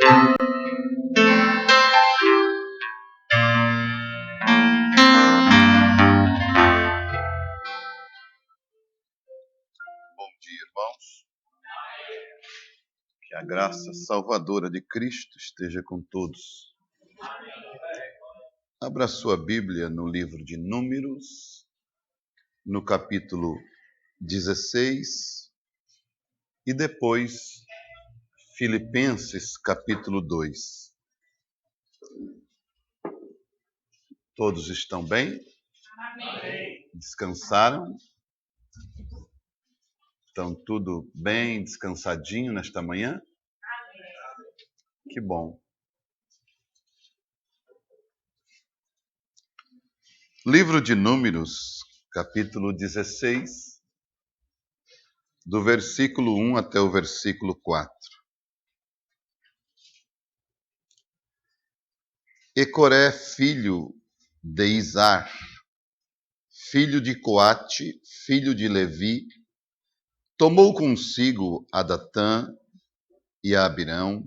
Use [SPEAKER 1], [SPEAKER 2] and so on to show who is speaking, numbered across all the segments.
[SPEAKER 1] Bom dia, irmãos. Que a graça salvadora de Cristo esteja com todos. Abra sua Bíblia no livro de Números, no capítulo 16, e depois Filipenses, capítulo 2. Todos estão bem? Amém. Descansaram? Estão tudo bem, descansadinho nesta manhã? Amém. Que bom. Livro de Números, capítulo 16, do versículo 1 até o versículo 4. E Coré, filho de Izar, filho de Coate, filho de Levi, tomou consigo a Datã e a Abirão,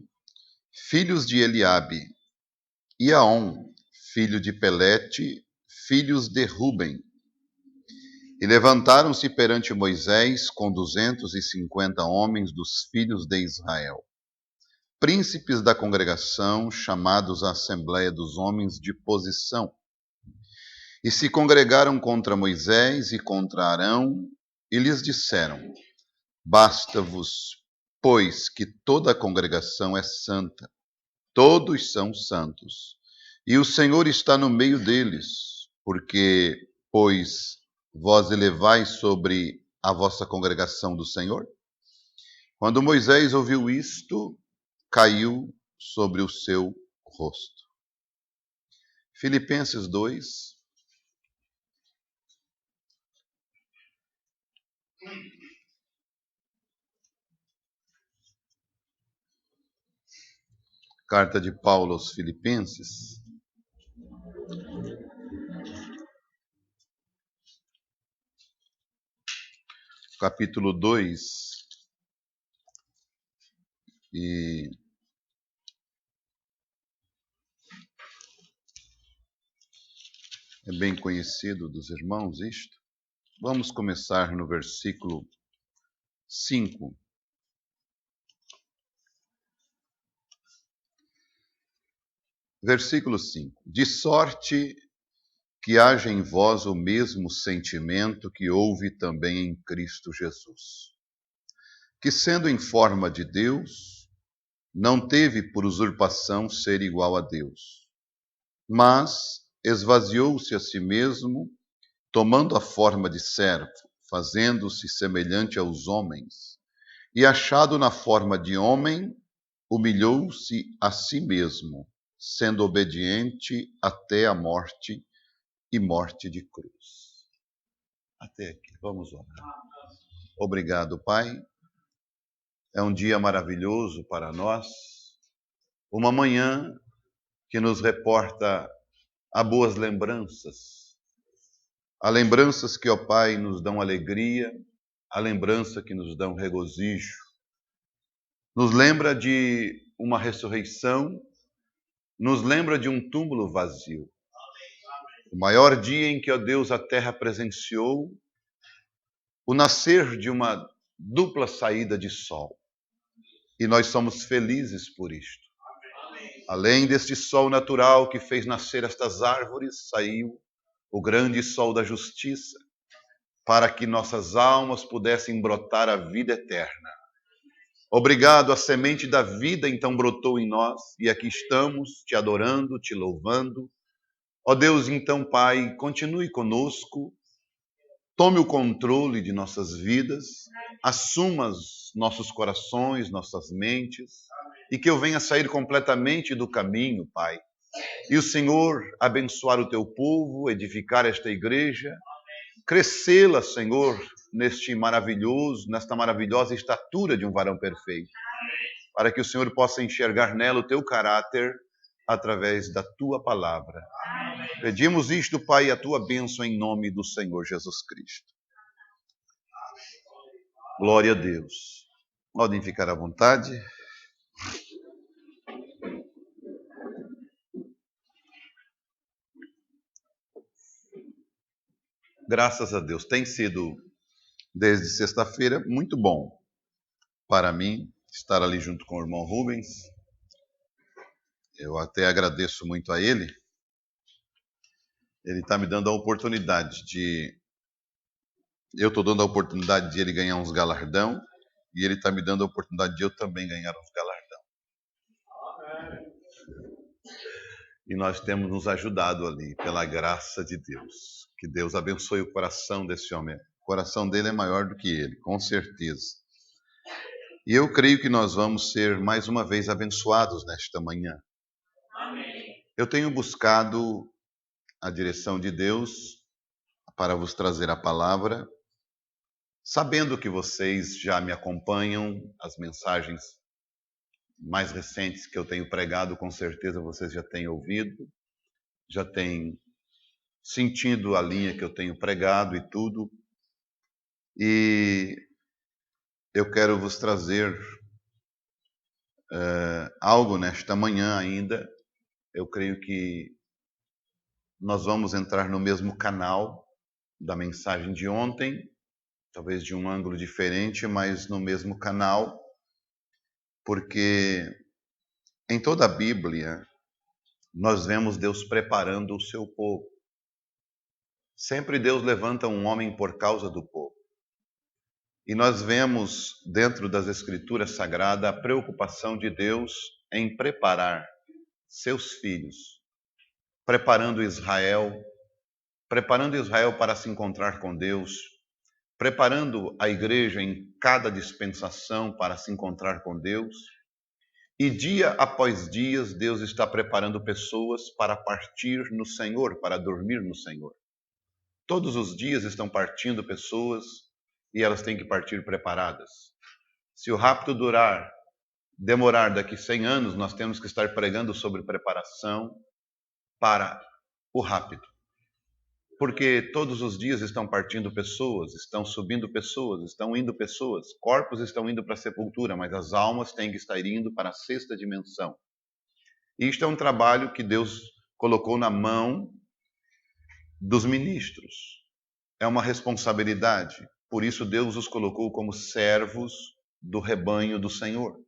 [SPEAKER 1] filhos de Eliabe, e Aon, filho de Pelete, filhos de Ruben. E levantaram-se perante Moisés com 250 homens dos filhos de Israel, príncipes da congregação, chamados à Assembleia dos Homens de Posição. E se congregaram contra Moisés e contra Arão, e lhes disseram: Basta-vos, pois, que toda a congregação é santa, todos são santos, e o Senhor está no meio deles, porque, pois, vós elevais sobre a vossa congregação do Senhor? Quando Moisés ouviu isto, caiu sobre o seu rosto. Filipenses 2. Carta de Paulo aos Filipenses. Capítulo 2. E é bem conhecido dos irmãos isto. Vamos começar no versículo 5. Versículo 5. De sorte que haja em vós o mesmo sentimento que houve também em Cristo Jesus, que sendo em forma de Deus, não teve por usurpação ser igual a Deus, mas esvaziou-se a si mesmo, tomando a forma de servo, fazendo-se semelhante aos homens, e achado na forma de homem, humilhou-se a si mesmo, sendo obediente até a morte e morte de cruz. Até aqui, vamos orar. Obrigado, Pai. É um dia maravilhoso para nós, uma manhã que nos reporta a boas lembranças. Há lembranças que, ó Pai, nos dão alegria, há lembrança que nos dão regozijo. Nos lembra de uma ressurreição, nos lembra de um túmulo vazio. O maior dia em que, ó Deus, a terra presenciou o nascer de uma dupla saída de sol. E nós somos felizes por isto. Além deste sol natural que fez nascer estas árvores, saiu o grande sol da justiça, para que nossas almas pudessem brotar a vida eterna. Obrigado, a semente da vida então brotou em nós, e aqui estamos te adorando, te louvando. Ó Deus, então, Pai, continue conosco, tome o controle de nossas vidas, assuma nossos corações, nossas mentes, e que eu venha sair completamente do caminho, Pai. E o Senhor abençoar o teu povo, edificar esta igreja, crescê-la, Senhor, nesta maravilhosa estatura de um varão perfeito, para que o Senhor possa enxergar nela o teu caráter através da tua palavra. Pedimos isto, Pai, a tua bênção em nome do Senhor Jesus Cristo. Glória a Deus. Podem ficar à vontade. Graças a Deus. Tem sido, desde sexta-feira, muito bom para mim estar ali junto com o irmão Rubens. Eu até agradeço muito a ele. Ele está me dando a oportunidade de... Eu estou dando a oportunidade de ele ganhar uns galardão e ele está me dando a oportunidade de eu também ganhar uns galardão. E nós temos nos ajudado ali, pela graça de Deus. Que Deus abençoe o coração desse homem. O coração dele é maior do que ele, com certeza. E eu creio que nós vamos ser mais uma vez abençoados nesta manhã. Amém. Eu tenho buscado a direção de Deus para vos trazer a palavra, sabendo que vocês já me acompanham, as mensagens mais recentes que eu tenho pregado, com certeza vocês já têm ouvido, já têm sentido a linha que eu tenho pregado e tudo. E eu quero vos trazer algo nesta manhã ainda. Eu creio que nós vamos entrar no mesmo canal da mensagem de ontem, talvez de um ângulo diferente, mas no mesmo canal, porque em toda a Bíblia nós vemos Deus preparando o seu povo. Sempre Deus levanta um homem por causa do povo. E nós vemos dentro das Escrituras Sagradas a preocupação de Deus em preparar seus filhos, preparando Israel para se encontrar com Deus, preparando a igreja em cada dispensação para se encontrar com Deus. E dia após dia, Deus está preparando pessoas para partir no Senhor, para dormir no Senhor. Todos os dias estão partindo pessoas e elas têm que partir preparadas. Se o rapto demorar daqui 100 anos, nós temos que estar pregando sobre preparação para o rapto. Porque todos os dias estão partindo pessoas, estão subindo pessoas, estão indo pessoas, corpos estão indo para a sepultura, mas as almas têm que estar indo para a sexta dimensão. E isto é um trabalho que Deus colocou na mão dos ministros. É uma responsabilidade. Por isso Deus os colocou como servos do rebanho do Senhor.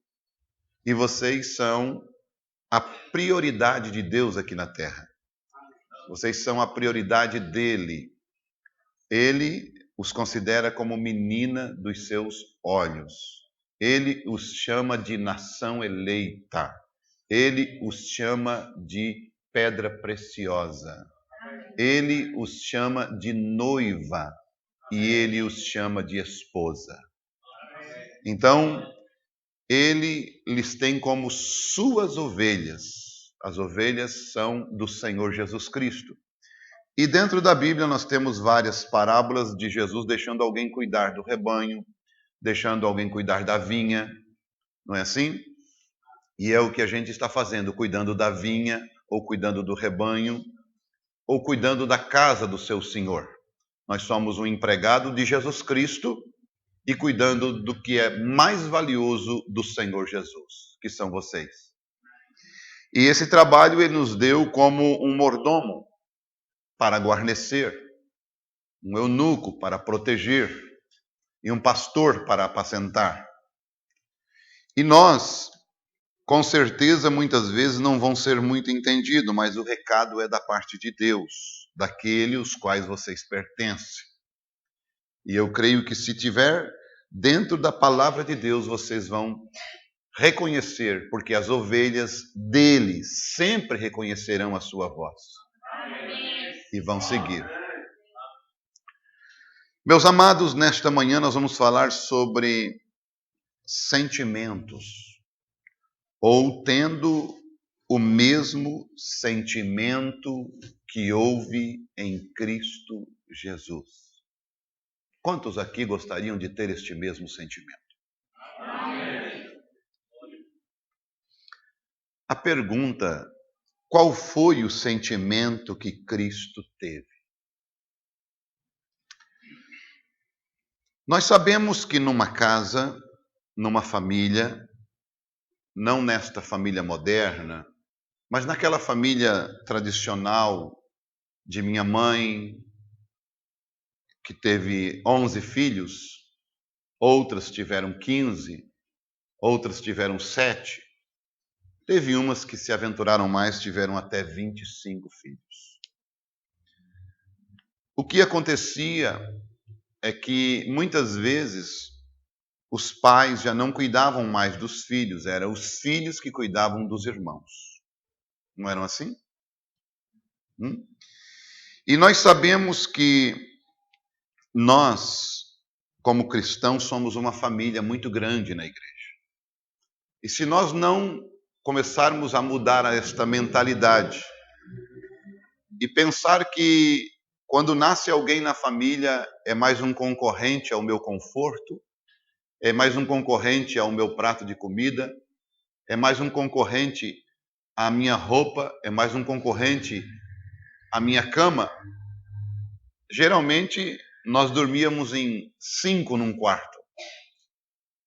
[SPEAKER 1] E vocês são a prioridade de Deus aqui na terra. Vocês são a prioridade dele. Ele os considera como menina dos seus olhos. Ele os chama de nação eleita. Ele os chama de pedra preciosa. Ele os chama de noiva. E ele os chama de esposa. Então, ele lhes tem como suas ovelhas. As ovelhas são do Senhor Jesus Cristo. E dentro da Bíblia nós temos várias parábolas de Jesus deixando alguém cuidar do rebanho, deixando alguém cuidar da vinha, não é assim? E é o que a gente está fazendo, cuidando da vinha, ou cuidando do rebanho, ou cuidando da casa do seu Senhor. Nós somos um empregado de Jesus Cristo e cuidando do que é mais valioso do Senhor Jesus, que são vocês. E esse trabalho ele nos deu como um mordomo para guarnecer, um eunuco para proteger e um pastor para apacentar. E nós, com certeza, muitas vezes não vão ser muito entendidos, mas o recado é da parte de Deus, daquele os quais vocês pertencem. E eu creio que se tiver dentro da palavra de Deus, vocês vão reconhecer, porque as ovelhas dele sempre reconhecerão a sua voz. Amém. E vão seguir. Meus amados, nesta manhã nós vamos falar sobre sentimentos, ou tendo o mesmo sentimento que houve em Cristo Jesus. Quantos aqui gostariam de ter este mesmo sentimento? Amém. A pergunta: qual foi o sentimento que Cristo teve? Nós sabemos que numa casa, numa família, não nesta família moderna, mas naquela família tradicional de minha mãe, que teve 11 filhos, outras tiveram 15, outras tiveram 7. Teve umas que se aventuraram mais, tiveram até 25 filhos. O que acontecia é que, muitas vezes, os pais já não cuidavam mais dos filhos, eram os filhos que cuidavam dos irmãos. Não eram assim? E nós sabemos que nós, como cristãos, somos uma família muito grande na igreja. E se nós não começarmos a mudar esta mentalidade e pensar que quando nasce alguém na família é mais um concorrente ao meu conforto, é mais um concorrente ao meu prato de comida, é mais um concorrente à minha roupa, é mais um concorrente à minha cama. Geralmente nós dormíamos em 5 num quarto.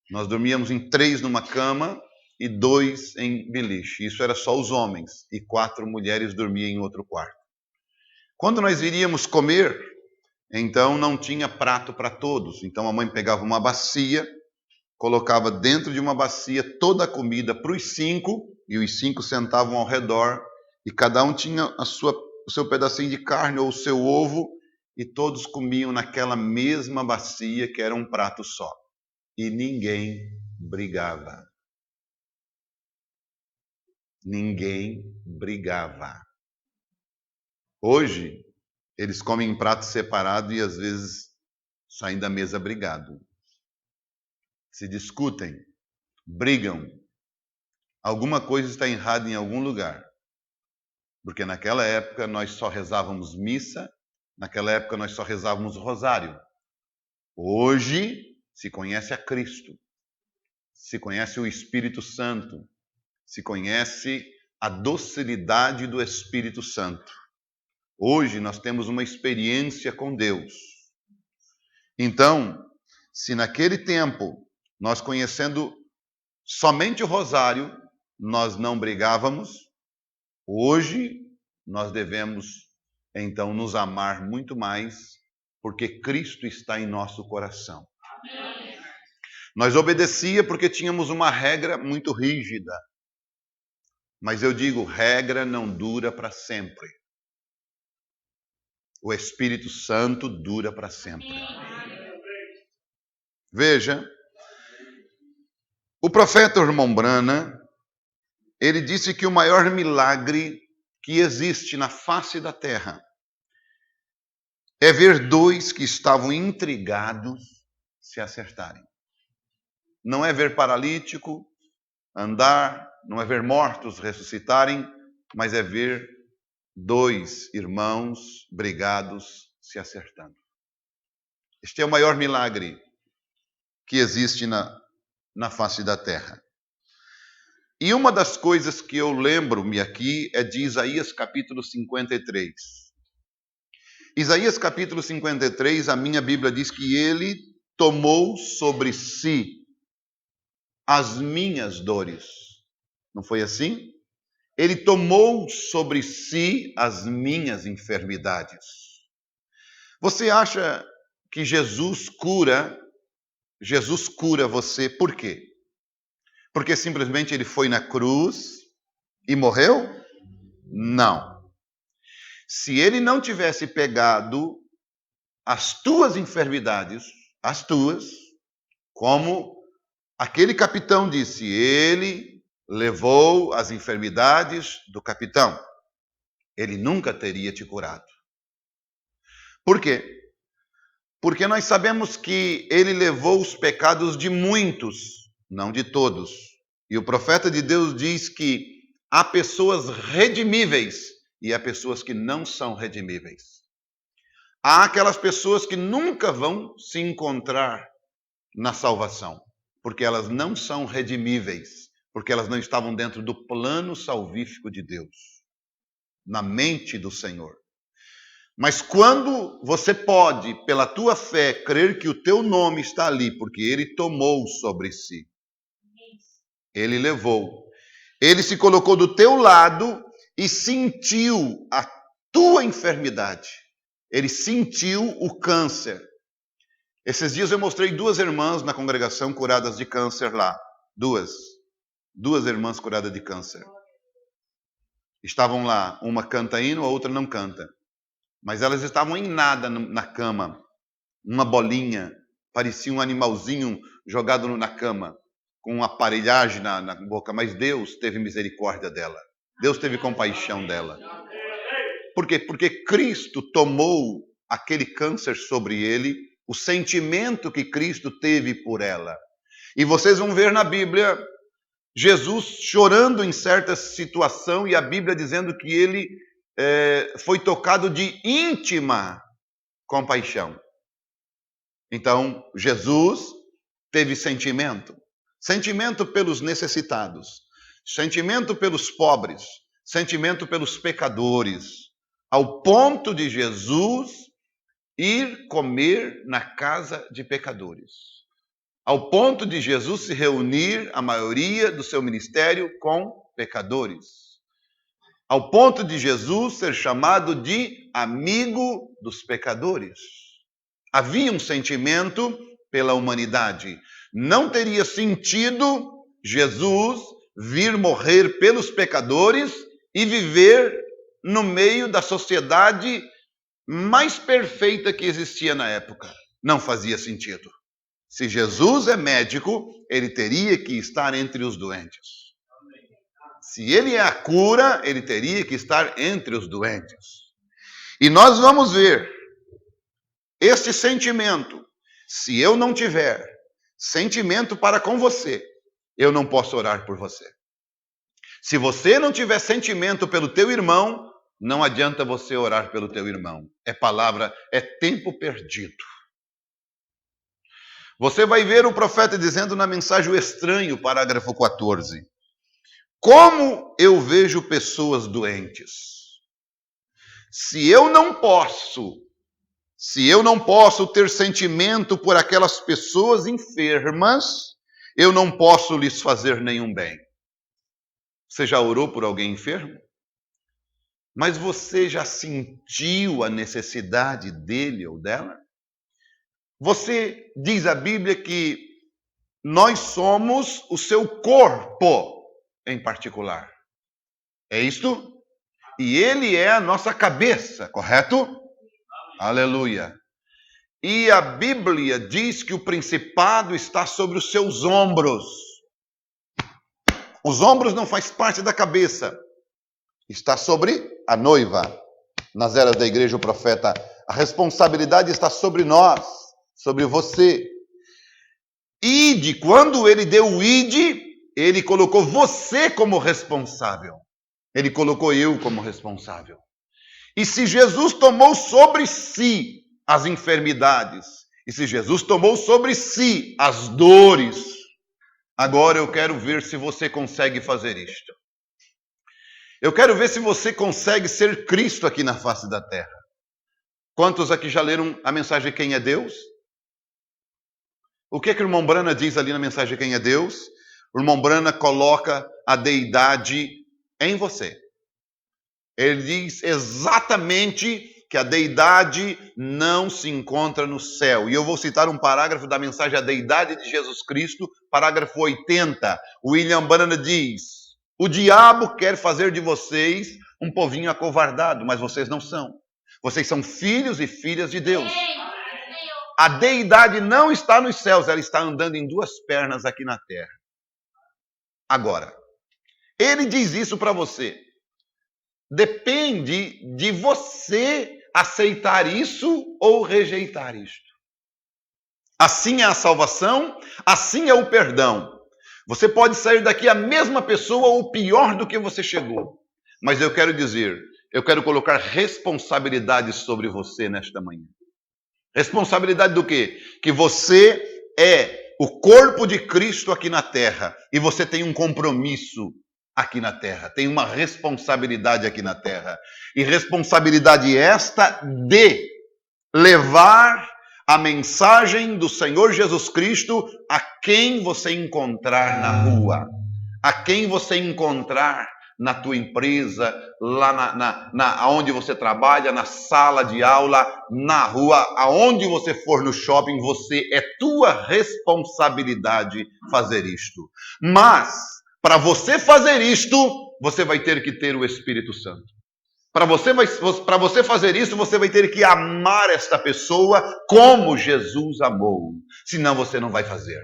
[SPEAKER 1] Nós dormíamos em 3 numa cama e 2 em beliche. Isso era só os homens. E 4 mulheres dormiam em outro quarto. Quando nós iríamos comer, então não tinha prato para todos. Então a mãe pegava uma bacia, colocava dentro de uma bacia toda a comida para os 5, e os 5 sentavam ao redor, e cada um tinha o seu pedacinho de carne ou o seu ovo, e todos comiam naquela mesma bacia, que era um prato só. E ninguém brigava. Ninguém brigava. Hoje, eles comem em prato separado e às vezes saem da mesa brigado. Se discutem, brigam. Alguma coisa está errada em algum lugar. Porque naquela época nós só rezávamos missa, naquela época nós só rezávamos rosário. Hoje se conhece a Cristo, se conhece o Espírito Santo, se conhece a docilidade do Espírito Santo. Hoje nós temos uma experiência com Deus. Então, se naquele tempo, nós conhecendo somente o rosário, nós não brigávamos, hoje nós devemos, então, nos amar muito mais, porque Cristo está em nosso coração. Nós obedecia porque tínhamos uma regra muito rígida. Mas eu digo, regra não dura para sempre. O Espírito Santo dura para sempre. Veja, o profeta Irmão Brana, ele disse que o maior milagre que existe na face da terra é ver 2 que estavam intrigados se acertarem. Não é ver paralítico andar, não é ver mortos ressuscitarem, mas é ver 2 irmãos brigados se acertando. Este é o maior milagre que existe na face da terra. E uma das coisas que eu lembro-me aqui é de Isaías capítulo 53. Isaías capítulo 53, a minha Bíblia diz que ele tomou sobre si as minhas dores. Não foi assim? Ele tomou sobre si as minhas enfermidades. Você acha que Jesus cura você por quê? Porque simplesmente ele foi na cruz e morreu? Não. Se ele não tivesse pegado as tuas enfermidades, as tuas, como aquele capitão disse, ele levou as enfermidades do capitão, ele nunca teria te curado. Por quê? Porque nós sabemos que ele levou os pecados de muitos, não de todos. E o profeta de Deus diz que há pessoas redimíveis e há pessoas que não são redimíveis. Há aquelas pessoas que nunca vão se encontrar na salvação, porque elas não são redimíveis, porque elas não estavam dentro do plano salvífico de Deus, na mente do Senhor. Mas quando você pode, pela tua fé, crer que o teu nome está ali, porque ele tomou sobre si, ele levou, ele se colocou do teu lado e sentiu a tua enfermidade, Ele sentiu o câncer. Esses dias eu mostrei 2 irmãs na congregação curadas de câncer lá. Duas irmãs curadas de câncer. Estavam lá, uma canta hino, a outra não canta. Mas elas estavam em nada na cama. Uma bolinha, parecia um animalzinho jogado na cama, com uma aparelhagem na boca. Mas Deus teve misericórdia dela. Deus teve compaixão dela. Por quê? Porque Cristo tomou aquele câncer sobre ele, o sentimento que Cristo teve por ela. E vocês vão ver na Bíblia Jesus chorando em certa situação e a Bíblia dizendo que ele foi tocado de íntima compaixão. Então, Jesus teve sentimento. Sentimento pelos necessitados, sentimento pelos pobres, sentimento pelos pecadores, ao ponto de Jesus ir comer na casa de pecadores. Ao ponto de Jesus se reunir, a maioria do seu ministério, com pecadores. Ao ponto de Jesus ser chamado de amigo dos pecadores. Havia um sentimento pela humanidade. Não teria sentido Jesus vir morrer pelos pecadores e viver no meio da sociedade mais perfeita que existia na época. Não fazia sentido. Se Jesus é médico, ele teria que estar entre os doentes. Se ele é a cura, ele teria que estar entre os doentes. E nós vamos ver este sentimento. Se eu não tiver sentimento para com você, eu não posso orar por você. Se você não tiver sentimento pelo teu irmão, não adianta você orar pelo teu irmão. É tempo perdido. Você vai ver o profeta dizendo na mensagem O Estranho, parágrafo 14. Como eu vejo pessoas doentes? Se eu não posso ter sentimento por aquelas pessoas enfermas, eu não posso lhes fazer nenhum bem. Você já orou por alguém enfermo? Mas você já sentiu a necessidade dele ou dela? Você diz a Bíblia que nós somos o seu corpo em particular. É isto? E ele é a nossa cabeça, correto? Aleluia. E a Bíblia diz que o principado está sobre os seus ombros. Os ombros não faz parte da cabeça. Está sobre a noiva. Nas eras da igreja, o profeta, a responsabilidade está sobre nós, sobre você. Ide, quando ele deu o ide, ele colocou você como responsável. Ele colocou eu como responsável. E se Jesus tomou sobre si as enfermidades, e se Jesus tomou sobre si as dores, agora eu quero ver se você consegue fazer isto. Eu quero ver se você consegue ser Cristo aqui na face da terra. Quantos aqui já leram a mensagem Quem é Deus? O que o irmão Brana diz ali na mensagem Quem é Deus? O irmão Brana coloca a deidade em você. Ele diz exatamente que a deidade não se encontra no céu. E eu vou citar um parágrafo da mensagem A Deidade de Jesus Cristo, parágrafo 80. William Brana diz: o diabo quer fazer de vocês um povinho acovardado, mas vocês não são. Vocês são filhos e filhas de Deus. A deidade não está nos céus, ela está andando em 2 pernas aqui na terra. Agora, ele diz isso para você. Depende de você aceitar isso ou rejeitar isto. Assim é a salvação, assim é o perdão. Você pode sair daqui a mesma pessoa ou pior do que você chegou. Mas eu quero dizer, eu quero colocar responsabilidade sobre você nesta manhã. Responsabilidade do quê? Que você é o corpo de Cristo aqui na terra e você tem um compromisso aqui na terra, tem uma responsabilidade aqui na terra. E responsabilidade esta de levar a mensagem do Senhor Jesus Cristo a quem você encontrar na rua, a quem você encontrar na tua empresa, lá onde você trabalha, na sala de aula, na rua, aonde você for no shopping, é tua responsabilidade fazer isto. Mas, para você fazer isto, você vai ter que ter o Espírito Santo. Para você fazer isso, você vai ter que amar esta pessoa como Jesus amou. Senão você não vai fazer.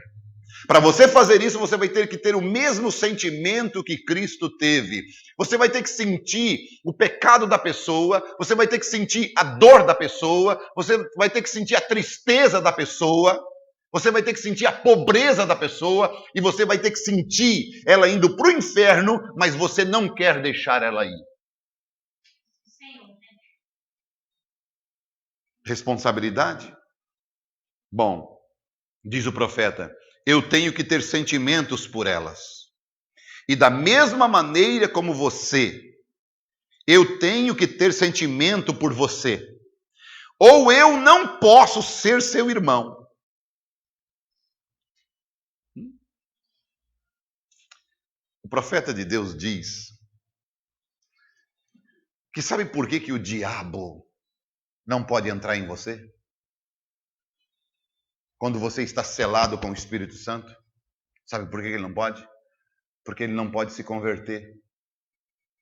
[SPEAKER 1] Para você fazer isso, você vai ter que ter o mesmo sentimento que Cristo teve. Você vai ter que sentir o pecado da pessoa, você vai ter que sentir a dor da pessoa, você vai ter que sentir a tristeza da pessoa, você vai ter que sentir a pobreza da pessoa, e você vai ter que sentir ela indo para o inferno, mas você não quer deixar ela ir. Responsabilidade? Bom, diz o profeta, eu tenho que ter sentimentos por elas. E da mesma maneira como você, eu tenho que ter sentimento por você. Ou eu não posso ser seu irmão. O profeta de Deus diz que sabe por que o diabo não pode entrar em você? Quando você está selado com o Espírito Santo, sabe por que ele não pode? Porque ele não pode se converter.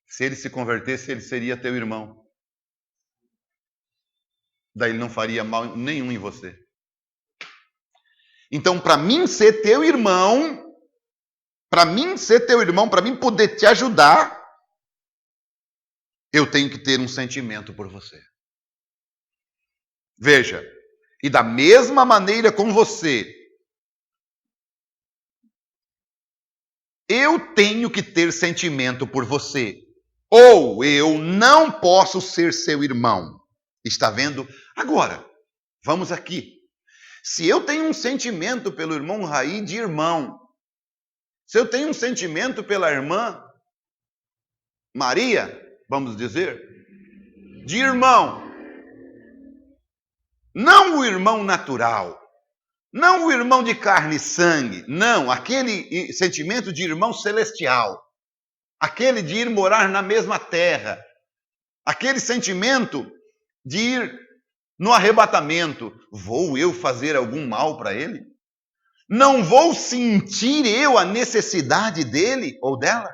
[SPEAKER 1] Se ele se convertesse, ele seria teu irmão. Daí ele não faria mal nenhum em você. Então, para mim ser teu irmão, para mim poder te ajudar, eu tenho que ter um sentimento por você. Veja, e da mesma maneira com você, eu tenho que ter sentimento por você. Ou eu não posso ser seu irmão. Está vendo? Agora, vamos aqui. Se eu tenho um sentimento pelo irmão Raí de irmão, se eu tenho um sentimento pela irmã Maria, vamos dizer, de irmão, não o irmão natural, não o irmão de carne e sangue, não, aquele sentimento de irmão celestial, aquele de ir morar na mesma terra, aquele sentimento de ir no arrebatamento. Vou eu fazer algum mal para ele? Não vou sentir eu a necessidade dele ou dela?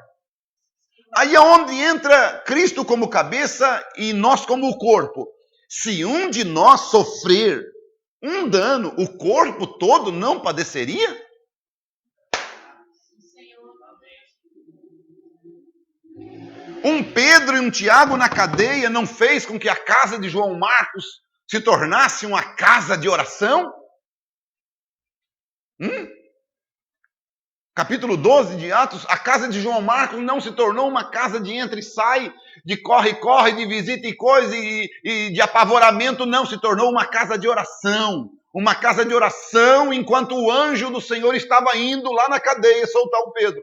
[SPEAKER 1] Aí é onde entra Cristo como cabeça e nós como corpo. Se um de nós sofrer um dano, o corpo todo não padeceria? Um Pedro e um Tiago na cadeia não fez com que a casa de João Marcos se tornasse uma casa de oração? Capítulo 12 de Atos, a casa de João Marcos não se tornou uma casa de entra e sai, de corre-corre, de visita e coisa, e de apavoramento, não, se tornou uma casa de oração. Uma casa de oração enquanto o anjo do Senhor estava indo lá na cadeia soltar o Pedro.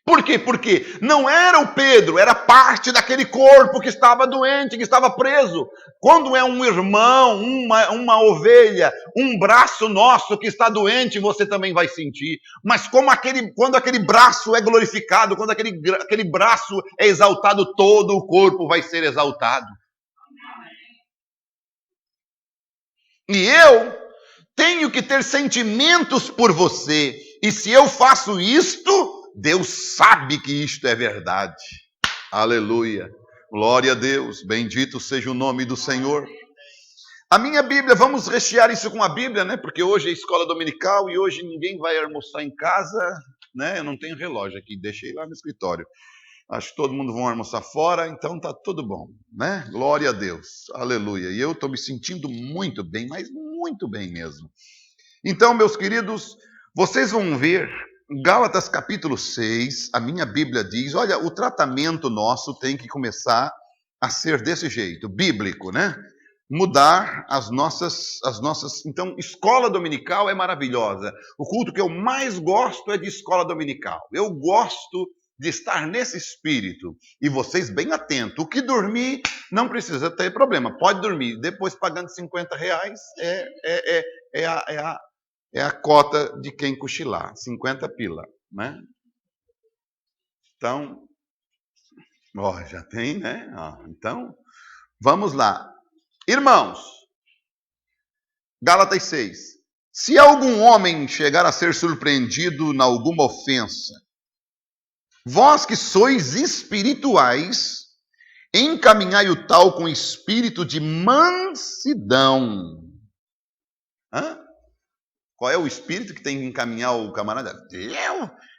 [SPEAKER 1] Por quê? Porque não era o Pedro, era parte daquele corpo que estava doente, que estava preso. Quando é um irmão, uma ovelha, um braço nosso que está doente, você também vai sentir. Mas quando aquele braço é glorificado, quando aquele braço é exaltado, todo o corpo vai ser exaltado. E eu tenho que ter sentimentos por você. E se eu faço isto, Deus sabe que isto é verdade. Aleluia. Glória a Deus. Bendito seja o nome do Senhor. A minha Bíblia, vamos rechear isso com a Bíblia, né? Porque hoje é escola dominical e hoje ninguém vai almoçar em casa, né? Eu não tenho relógio aqui, deixei lá no escritório. Acho que todo mundo vai almoçar fora, então tá tudo bom, né? Glória a Deus. Aleluia. E eu estou me sentindo muito bem, mas muito bem mesmo. Então, meus queridos, vocês vão ver Gálatas capítulo 6, a minha Bíblia diz, olha, o tratamento nosso tem que começar a ser desse jeito, bíblico, né? Mudar as nossas... Então, escola dominical é maravilhosa. O culto que eu mais gosto é de escola dominical. Eu gosto de estar nesse espírito. E vocês bem atentos. O que dormir não precisa ter problema. Pode dormir. Depois, pagando R$50, é a cota de quem cochilar, 50 pila, né? Então, já tem, né? Então, vamos lá. Irmãos, Gálatas 6. Se algum homem chegar a ser surpreendido em alguma ofensa, vós que sois espirituais, encaminhai o tal com espírito de mansidão. Qual é o espírito que tem que encaminhar o camarada?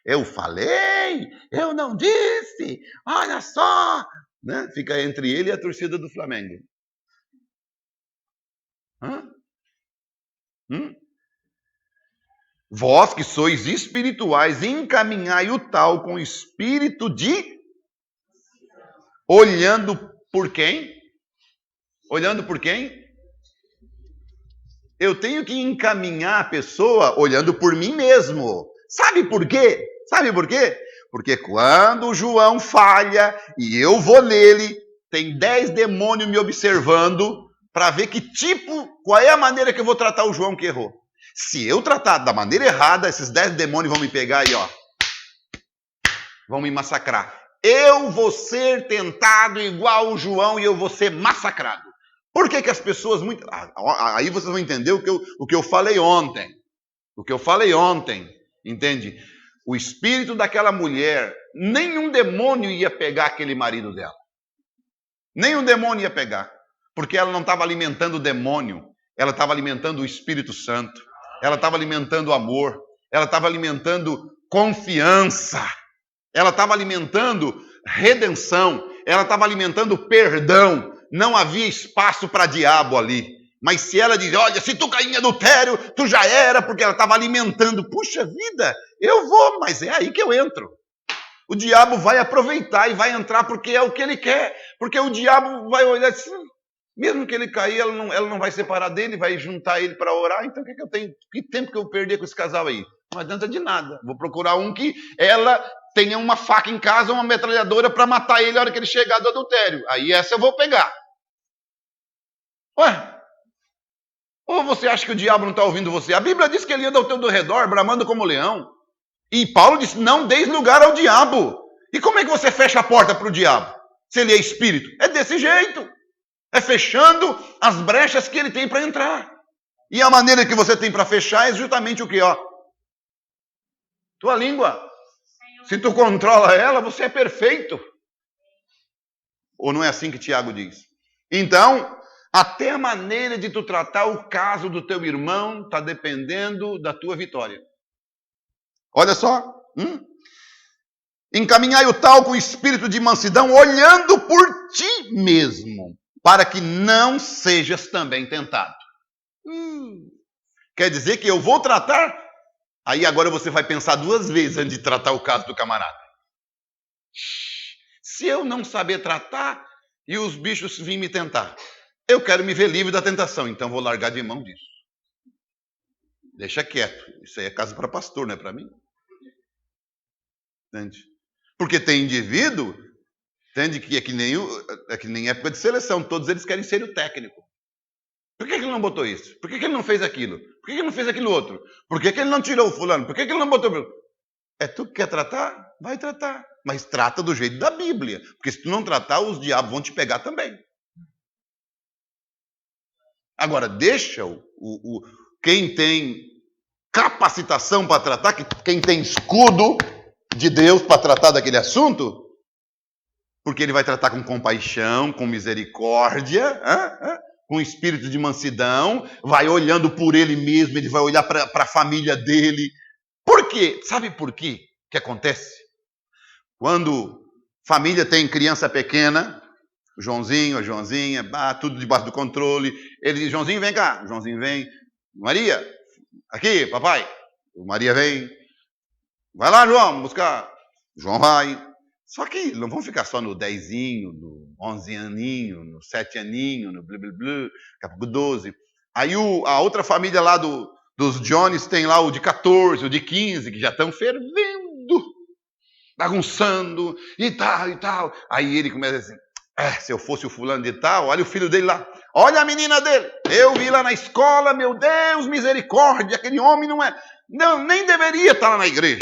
[SPEAKER 1] Eu falei, eu não disse, olha só. Né? Fica entre ele e a torcida do Flamengo. Vós que sois espirituais, encaminhai o tal com espírito de... Olhando por quem? Olhando por quem? Eu tenho que encaminhar a pessoa olhando por mim mesmo. Sabe por quê? Sabe por quê? Porque quando o João falha e eu vou nele, tem 10 demônios me observando para ver qual é a maneira que eu vou tratar o João que errou. Se eu tratar da maneira errada, esses 10 demônios vão me pegar e vão me massacrar. Eu vou ser tentado igual o João e eu vou ser massacrado. Por que as pessoas... Aí vocês vão entender o que eu falei ontem. O que eu falei ontem, entende? O espírito daquela mulher, nenhum demônio ia pegar aquele marido dela. Nenhum demônio ia pegar. Porque ela não estava alimentando o demônio. Ela estava alimentando o Espírito Santo. Ela estava alimentando o amor. Ela estava alimentando confiança. Ela estava alimentando redenção. Ela estava alimentando perdão. Não havia espaço para diabo ali. Mas se ela diz, olha, se tu cair em adultério, tu já era, porque ela estava alimentando. Puxa vida, eu vou, mas é aí que eu entro. O diabo vai aproveitar e vai entrar porque é o que ele quer. Porque o diabo vai olhar assim, mesmo que ele cair, ela não vai separar dele, vai juntar ele para orar. Então o que eu tenho? Que tempo que eu perder com esse casal aí? Não adianta de nada. Vou procurar um que ela tenha uma faca em casa, uma metralhadora para matar ele na hora que ele chegar do adultério. Aí essa eu vou pegar. Ué? Ou você acha que o diabo não está ouvindo você? A Bíblia diz que ele anda ao teu redor, bramando como leão. E Paulo disse, não deis lugar ao diabo. E como é que você fecha a porta para o diabo? Se ele é espírito? É desse jeito. É fechando as brechas que ele tem para entrar. E a maneira que você tem para fechar é justamente o que? Tua língua. Se tu controla ela, você é perfeito. Ou não é assim que Tiago diz? Então, até a maneira de tu tratar o caso do teu irmão está dependendo da tua vitória. Olha só. Encaminhai o tal com espírito de mansidão, olhando por ti mesmo, para que não sejas também tentado. Quer dizer que eu vou tratar? Aí agora você vai pensar 2 vezes antes de tratar o caso do camarada. Se eu não saber tratar e os bichos virem me tentar, eu quero me ver livre da tentação, então vou largar de mão disso. Deixa quieto. Isso aí é caso para pastor, não é para mim. Entende? Porque tem indivíduo, entende, que é que nem época de seleção, todos eles querem ser o técnico. Por que ele não botou isso? Por que ele não fez aquilo? Por que ele não fez aquilo outro? Por que ele não tirou o fulano? Por que ele não botou... É tu que quer tratar? Vai tratar. Mas trata do jeito da Bíblia. Porque se tu não tratar, os diabos vão te pegar também. Agora, deixa quem tem capacitação para tratar, quem tem escudo de Deus para tratar daquele assunto, porque ele vai tratar com compaixão, com misericórdia, com espírito de mansidão, vai olhando por ele mesmo, ele vai olhar para a família dele. Por quê? Sabe por quê que acontece? Quando família tem criança pequena, o Joãozinho, a Joãozinha, tudo debaixo do controle, ele diz, Joãozinho, vem cá. O Joãozinho vem, Maria, aqui, papai. Maria vem, vai lá, João, buscar. O João vai. Só que não vão ficar só no 10zinho, no 11 aninho, no 7 aninho, no blá, blá, blá, daqui a pouco 12. Aí a outra família lá dos Jones tem lá o de 14, o de 15, que já estão fervendo, bagunçando e tal. Aí ele começa assim, se eu fosse o fulano de tal, olha o filho dele lá, olha a menina dele, eu vi lá na escola, meu Deus, misericórdia, aquele homem não, nem deveria estar lá na igreja,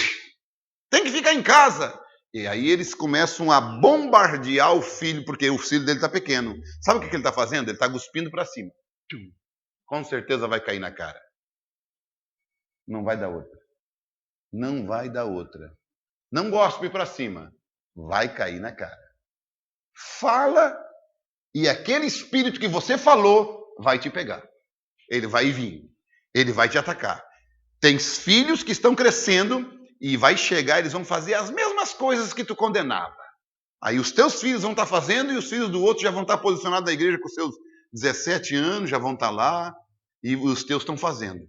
[SPEAKER 1] tem que ficar em casa. E aí eles começam a bombardear o filho, porque o filho dele está pequeno. Sabe o que ele está fazendo? Ele está cuspindo para cima. Com certeza vai cair na cara. Não vai dar outra. Não vai dar outra. Não gospe para cima. Vai cair na cara. Fala e aquele espírito que você falou vai te pegar. Ele vai vir. Ele vai te atacar. Tem filhos que estão crescendo e vai chegar, eles vão fazer as mesmas coisas que tu condenava. Aí os teus filhos vão estar fazendo e os filhos do outro já vão estar posicionados na igreja com seus 17 anos, já vão estar lá e os teus estão fazendo.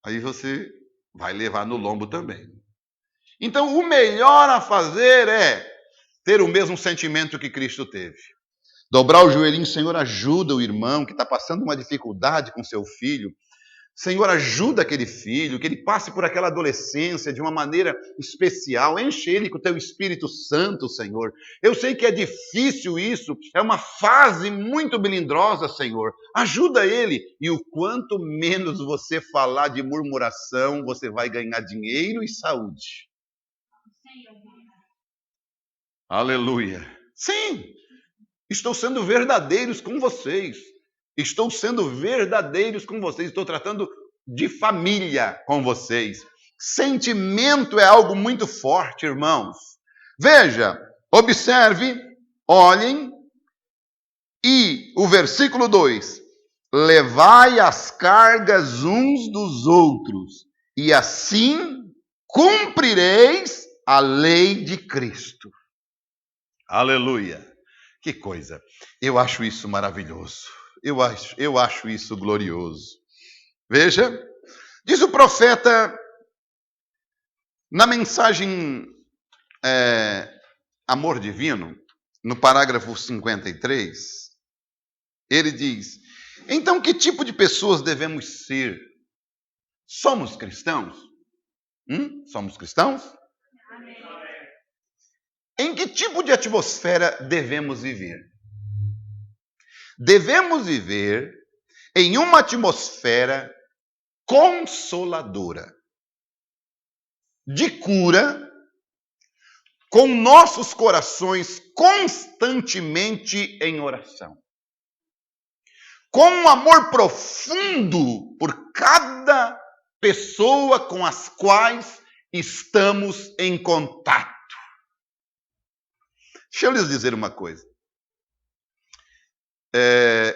[SPEAKER 1] Aí você vai levar no lombo também. Então, o melhor a fazer é ter o mesmo sentimento que Cristo teve. Dobrar o joelhinho, Senhor, ajuda o irmão que está passando uma dificuldade com seu filho. Senhor, ajuda aquele filho, que ele passe por aquela adolescência de uma maneira especial. Enche ele com o teu Espírito Santo, Senhor. Eu sei que é difícil isso, é uma fase muito melindrosa, Senhor. Ajuda ele. E o quanto menos você falar de murmuração, você vai ganhar dinheiro e saúde. Aleluia. Sim, estou sendo verdadeiros com vocês. Estou sendo verdadeiros com vocês. Estou tratando de família com vocês. Sentimento é algo muito forte, irmãos. Veja, observe, olhem. E o versículo 2. Levai as cargas uns dos outros, e assim cumprireis a lei de Cristo. Aleluia. Que coisa. Eu acho isso maravilhoso. Eu acho isso glorioso. Veja, diz o profeta na mensagem Amor Divino, no parágrafo 53, ele diz: então que tipo de pessoas devemos ser? Somos cristãos? Somos cristãos? Amém. Em que tipo de atmosfera devemos viver? Devemos viver em uma atmosfera consoladora, de cura, com nossos corações constantemente em oração, com um amor profundo por cada pessoa com as quais estamos em contato. Deixa eu lhes dizer uma coisa.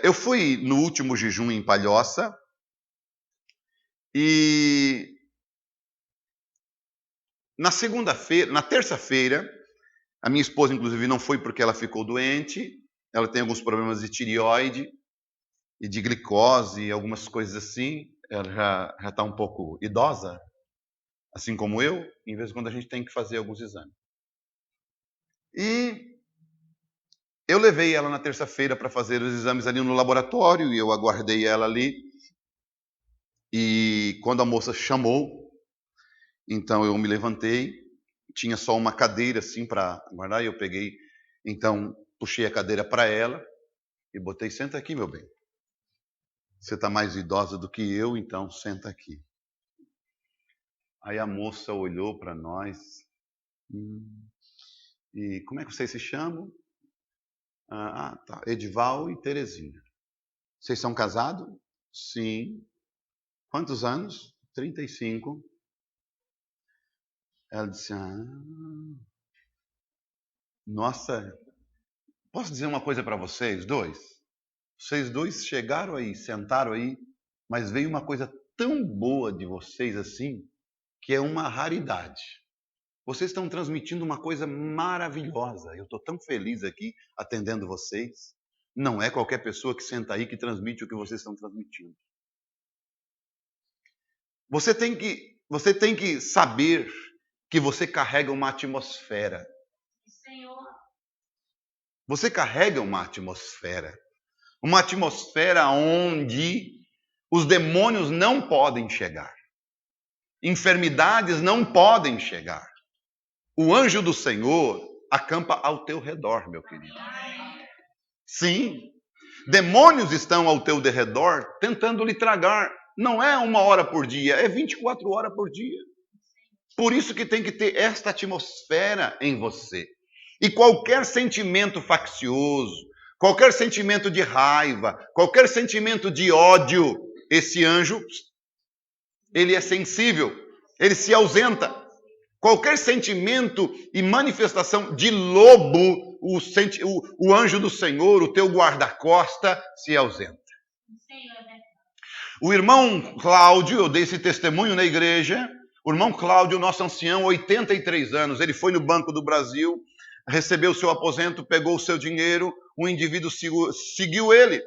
[SPEAKER 1] Eu fui no último jejum em Palhoça e na terça-feira, a minha esposa, inclusive, não foi porque ela ficou doente. Ela tem alguns problemas de tireoide e de glicose e algumas coisas assim. Ela já está um pouco idosa, assim como eu. Em vez de quando a gente tem que fazer alguns exames. E eu levei ela na terça-feira para fazer os exames ali no laboratório e eu aguardei ela ali. E quando a moça chamou, então eu me levantei, tinha só uma cadeira assim para aguardar, e eu peguei, então puxei a cadeira para ela e botei: senta aqui, meu bem. Você está mais idosa do que eu, então senta aqui. Aí a moça olhou para nós. E como é que vocês se chamam? Tá. Edival e Terezinha. Vocês são casados? Sim. Quantos anos? 35. Ela disse: nossa, posso dizer uma coisa para vocês dois? Vocês dois chegaram aí, sentaram aí, mas veio uma coisa tão boa de vocês assim, que é uma raridade. Vocês estão transmitindo uma coisa maravilhosa. Eu estou tão feliz aqui atendendo vocês. Não é qualquer pessoa que senta aí que transmite o que vocês estão transmitindo. Você tem que saber que você carrega uma atmosfera. Senhor. Você carrega uma atmosfera. Uma atmosfera onde os demônios não podem chegar. Enfermidades não podem chegar. O anjo do Senhor acampa ao teu redor, meu querido. Sim. Demônios estão ao teu derredor tentando lhe tragar. Não é 1 hora por dia, é 24 horas por dia. Por isso que tem que ter esta atmosfera em você. E qualquer sentimento faccioso, qualquer sentimento de raiva, qualquer sentimento de ódio, esse anjo, ele é sensível, ele se ausenta. Qualquer sentimento e manifestação de lobo, o anjo do Senhor, o teu guarda-costa, se ausenta. O irmão Cláudio, eu dei esse testemunho na igreja, o irmão Cláudio, nosso ancião, 83 anos, ele foi no Banco do Brasil, recebeu o seu aposento, pegou o seu dinheiro, um indivíduo seguiu ele,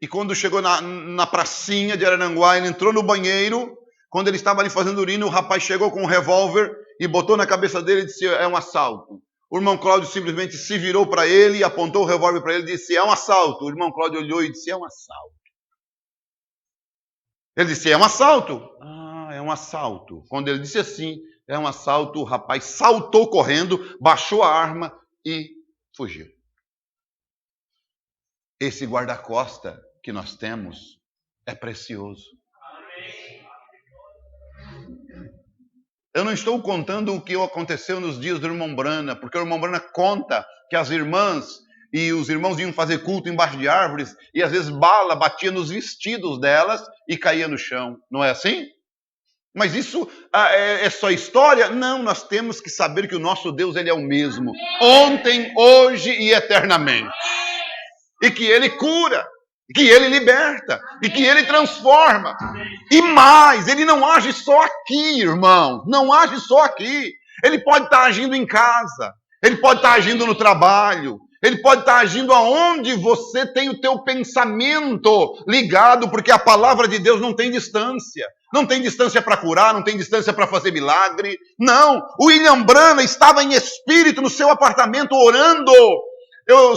[SPEAKER 1] e quando chegou na pracinha de Araranguá, ele entrou no banheiro, quando ele estava ali fazendo urina, o rapaz chegou com um revólver e botou na cabeça dele e disse, é um assalto. O irmão Cláudio simplesmente se virou para ele, apontou o revólver para ele e disse, é um assalto. O irmão Cláudio olhou e disse, é um assalto. Ele disse, é um assalto. Ah, é um assalto. Quando ele disse assim, é um assalto, o rapaz saltou correndo, baixou a arma e fugiu. Esse guarda-costa que nós temos é precioso. Eu não estou contando o que aconteceu nos dias do irmão Brana, porque o irmão Brana conta que as irmãs e os irmãos iam fazer culto embaixo de árvores e às vezes bala batia nos vestidos delas e caía no chão. Não é assim? Mas isso é só história? Não, nós temos que saber que o nosso Deus ele é o mesmo. Ontem, hoje e eternamente. E que ele cura, que ele liberta, e que ele transforma. E mais, ele não age só aqui, irmão. Não age só aqui. Ele pode estar agindo em casa. Ele pode estar agindo no trabalho. Ele pode estar agindo aonde você tem o teu pensamento ligado, porque a palavra de Deus não tem distância. Não tem distância para curar, não tem distância para fazer milagre. Não, o William Brana estava em espírito no seu apartamento orando.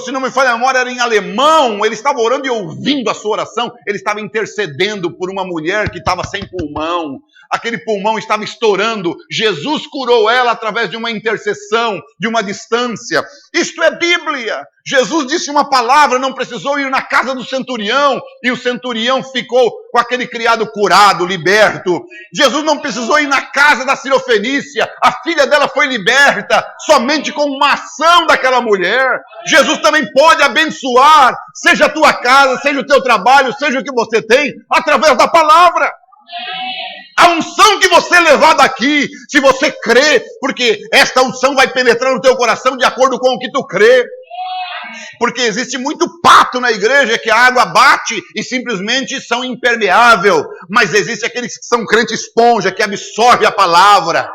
[SPEAKER 1] Se não me falha a memória, era em alemão. Ele estava orando e ouvindo a sua oração. Ele estava intercedendo por uma mulher que estava sem pulmão. Aquele pulmão estava estourando. Jesus curou ela através de uma intercessão, de uma distância. Isto é Bíblia. Jesus disse uma palavra, não precisou ir na casa do centurião. E o centurião ficou com aquele criado curado, liberto. Jesus não precisou ir na casa da Sirofenícia. A filha dela foi liberta somente com uma ação daquela mulher. Jesus também pode abençoar, seja a tua casa, seja o teu trabalho, seja o que você tem, através da palavra. A unção que você levar daqui, se você crê, porque esta unção vai penetrar no teu coração de acordo com o que tu crê. Porque existe muito pato na igreja que a água bate e simplesmente são impermeáveis. Mas existe aqueles que são crente esponja, que absorve a palavra.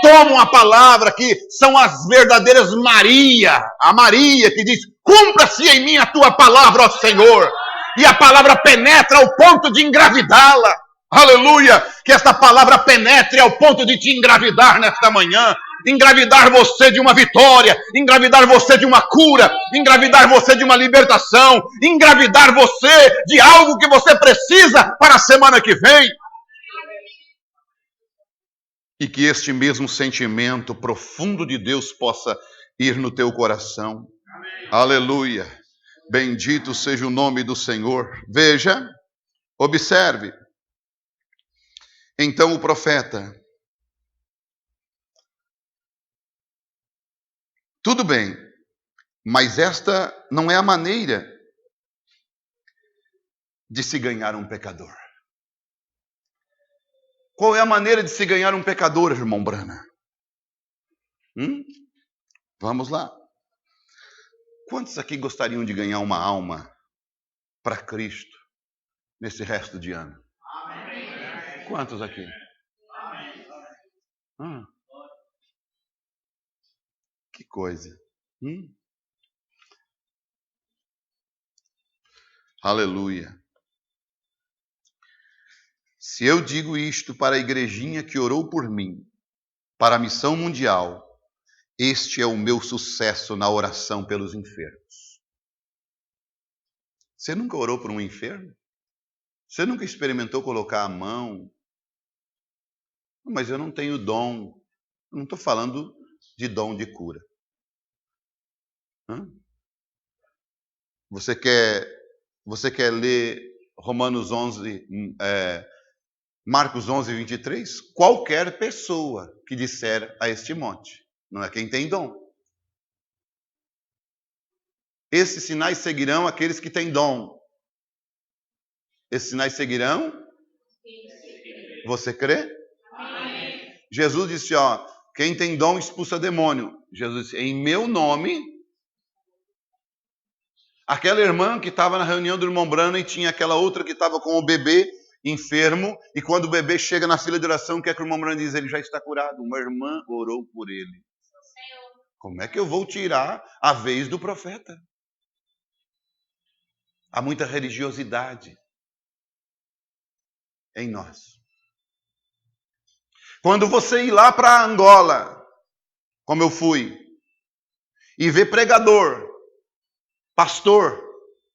[SPEAKER 1] Tomam a palavra, que são as verdadeiras Maria. A Maria que diz, cumpra-se em mim a tua palavra, ó Senhor. E a palavra penetra ao ponto de engravidá-la. Aleluia! Que esta palavra penetre ao ponto de te engravidar nesta manhã. Engravidar você de uma vitória, engravidar você de uma cura, engravidar você de uma libertação, engravidar você de algo que você precisa para a semana que vem. E que este mesmo sentimento profundo de Deus possa ir no teu coração. Aleluia! Bendito seja o nome do Senhor. Veja, observe. Então o profeta, tudo bem, mas esta não é a maneira de se ganhar um pecador. Qual é a maneira de se ganhar um pecador, irmão Brana? Vamos lá. Quantos aqui gostariam de ganhar uma alma para Cristo nesse resto de ano? Amém. Quantos aqui? Amém. Que coisa. Aleluia. Se eu digo isto para a igrejinha que orou por mim, para a missão mundial, este é o meu sucesso na oração pelos enfermos. Você nunca orou por um enfermo? Você nunca experimentou colocar a mão? Mas eu não tenho dom. Eu não estou falando de dom de cura. Você quer ler Romanos 11, Marcos 11, 23. Qualquer pessoa que disser a este monte, não é quem tem dom. Esses sinais seguirão aqueles que têm dom. Esses sinais seguirão? Você crê? Amém. Jesus disse, quem tem dom expulsa demônio. Jesus disse, em meu nome. Aquela irmã que estava na reunião do irmão Branham e tinha aquela outra que estava com o bebê enfermo, e quando o bebê chega na fila de oração, o que é que o irmão Branham diz? Ele já está curado. Uma irmã orou por ele. Como é que eu vou tirar a vez do profeta? Há muita religiosidade em nós. Quando você ir lá para Angola, como eu fui, e ver pregador, pastor,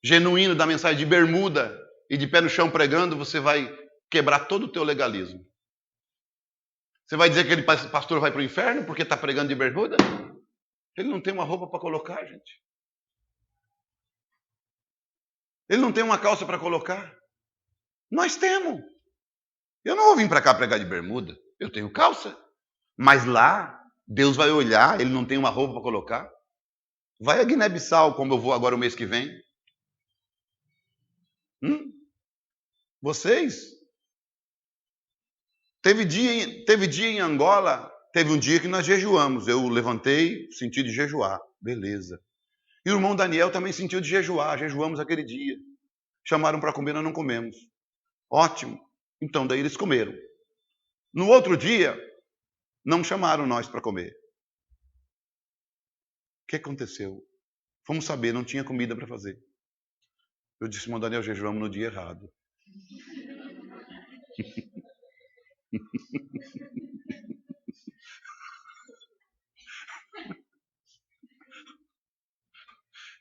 [SPEAKER 1] genuíno da mensagem de bermuda e de pé no chão pregando, você vai quebrar todo o teu legalismo. Você vai dizer que aquele pastor vai para o inferno porque está pregando de bermuda? Ele não tem uma roupa para colocar, gente. Ele não tem uma calça para colocar. Nós temos. Eu não vou vir para cá pregar de bermuda. Eu tenho calça. Mas lá, Deus vai olhar, ele não tem uma roupa para colocar. Vai a Guiné-Bissau, como eu vou agora o mês que vem. Vocês? Teve dia em Angola, teve um dia que nós jejuamos. Eu levantei, senti de jejuar. Beleza. E o irmão Daniel também sentiu de jejuar. Jejuamos aquele dia. Chamaram para comer, nós não comemos. Ótimo. Então, daí eles comeram. No outro dia, não chamaram nós para comer. O que aconteceu? Fomos saber, não tinha comida para fazer. Eu disse, irmão Daniel, jejuamos no dia errado.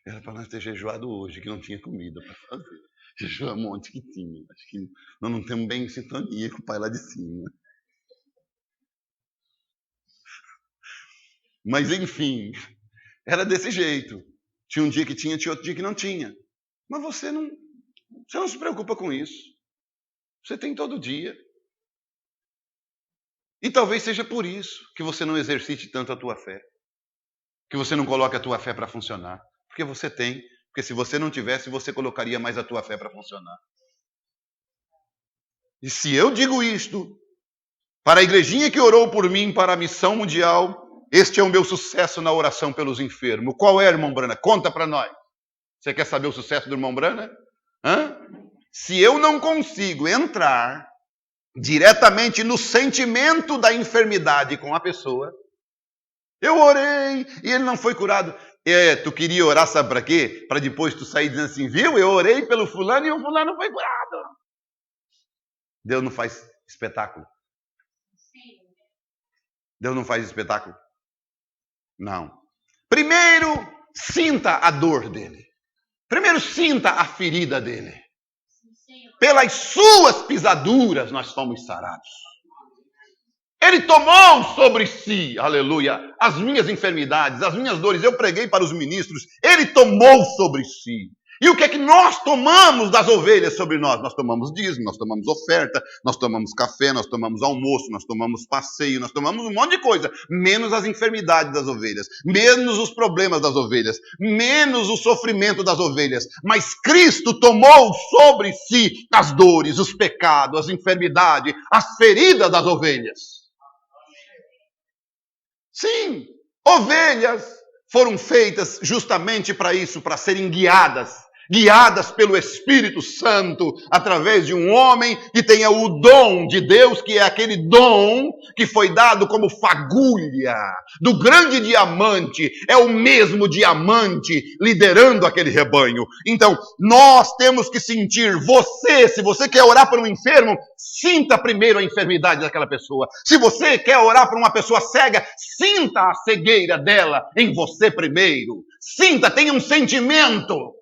[SPEAKER 1] Era para nós ter jejuado hoje, que não tinha comida para fazer. Jejuamos ontem que tinha. Acho que nós não temos bem em sintonia com o pai lá de cima. Mas enfim, era desse jeito. Tinha um dia que tinha outro dia que não tinha. Mas você não se preocupa com isso. Você tem todo dia. E talvez seja por isso que você não exercite tanto a tua fé. Que você não coloque a tua fé para funcionar. Porque você tem. Porque se você não tivesse, você colocaria mais a tua fé para funcionar. E se eu digo isto, para a igrejinha que orou por mim para a missão mundial, este é o meu sucesso na oração pelos enfermos. Qual é, irmão Brana? Conta para nós. Você quer saber o sucesso do irmão Brana? Se eu não consigo entrar diretamente no sentimento da enfermidade com a pessoa, eu orei e ele não foi curado. Tu queria orar, sabe para quê? Para depois tu sair dizendo assim, viu? Eu orei pelo fulano e o fulano foi curado. Deus não faz espetáculo. Deus não faz espetáculo. Não. Primeiro, sinta a dor dele. Primeiro, sinta a ferida dele. Pelas suas pisaduras nós fomos sarados. Ele tomou sobre si, aleluia, as minhas enfermidades, as minhas dores. Eu preguei para os ministros. Ele tomou sobre si. E o que é que nós tomamos das ovelhas sobre nós? Nós tomamos dízimo, nós tomamos oferta, nós tomamos café, nós tomamos almoço, nós tomamos passeio, nós tomamos um monte de coisa, menos as enfermidades das ovelhas, menos os problemas das ovelhas, menos o sofrimento das ovelhas. Mas Cristo tomou sobre si as dores, os pecados, as enfermidades, as feridas das ovelhas. Sim, ovelhas foram feitas justamente para isso, para serem guiadas pelo Espírito Santo, através de um homem que tenha o dom de Deus, que é aquele dom que foi dado como fagulha do grande diamante, é o mesmo diamante liderando aquele rebanho. Então, nós temos que sentir, se você quer orar por um enfermo, sinta primeiro a enfermidade daquela pessoa. Se você quer orar por uma pessoa cega, sinta a cegueira dela em você primeiro. Sinta, tenha um sentimento.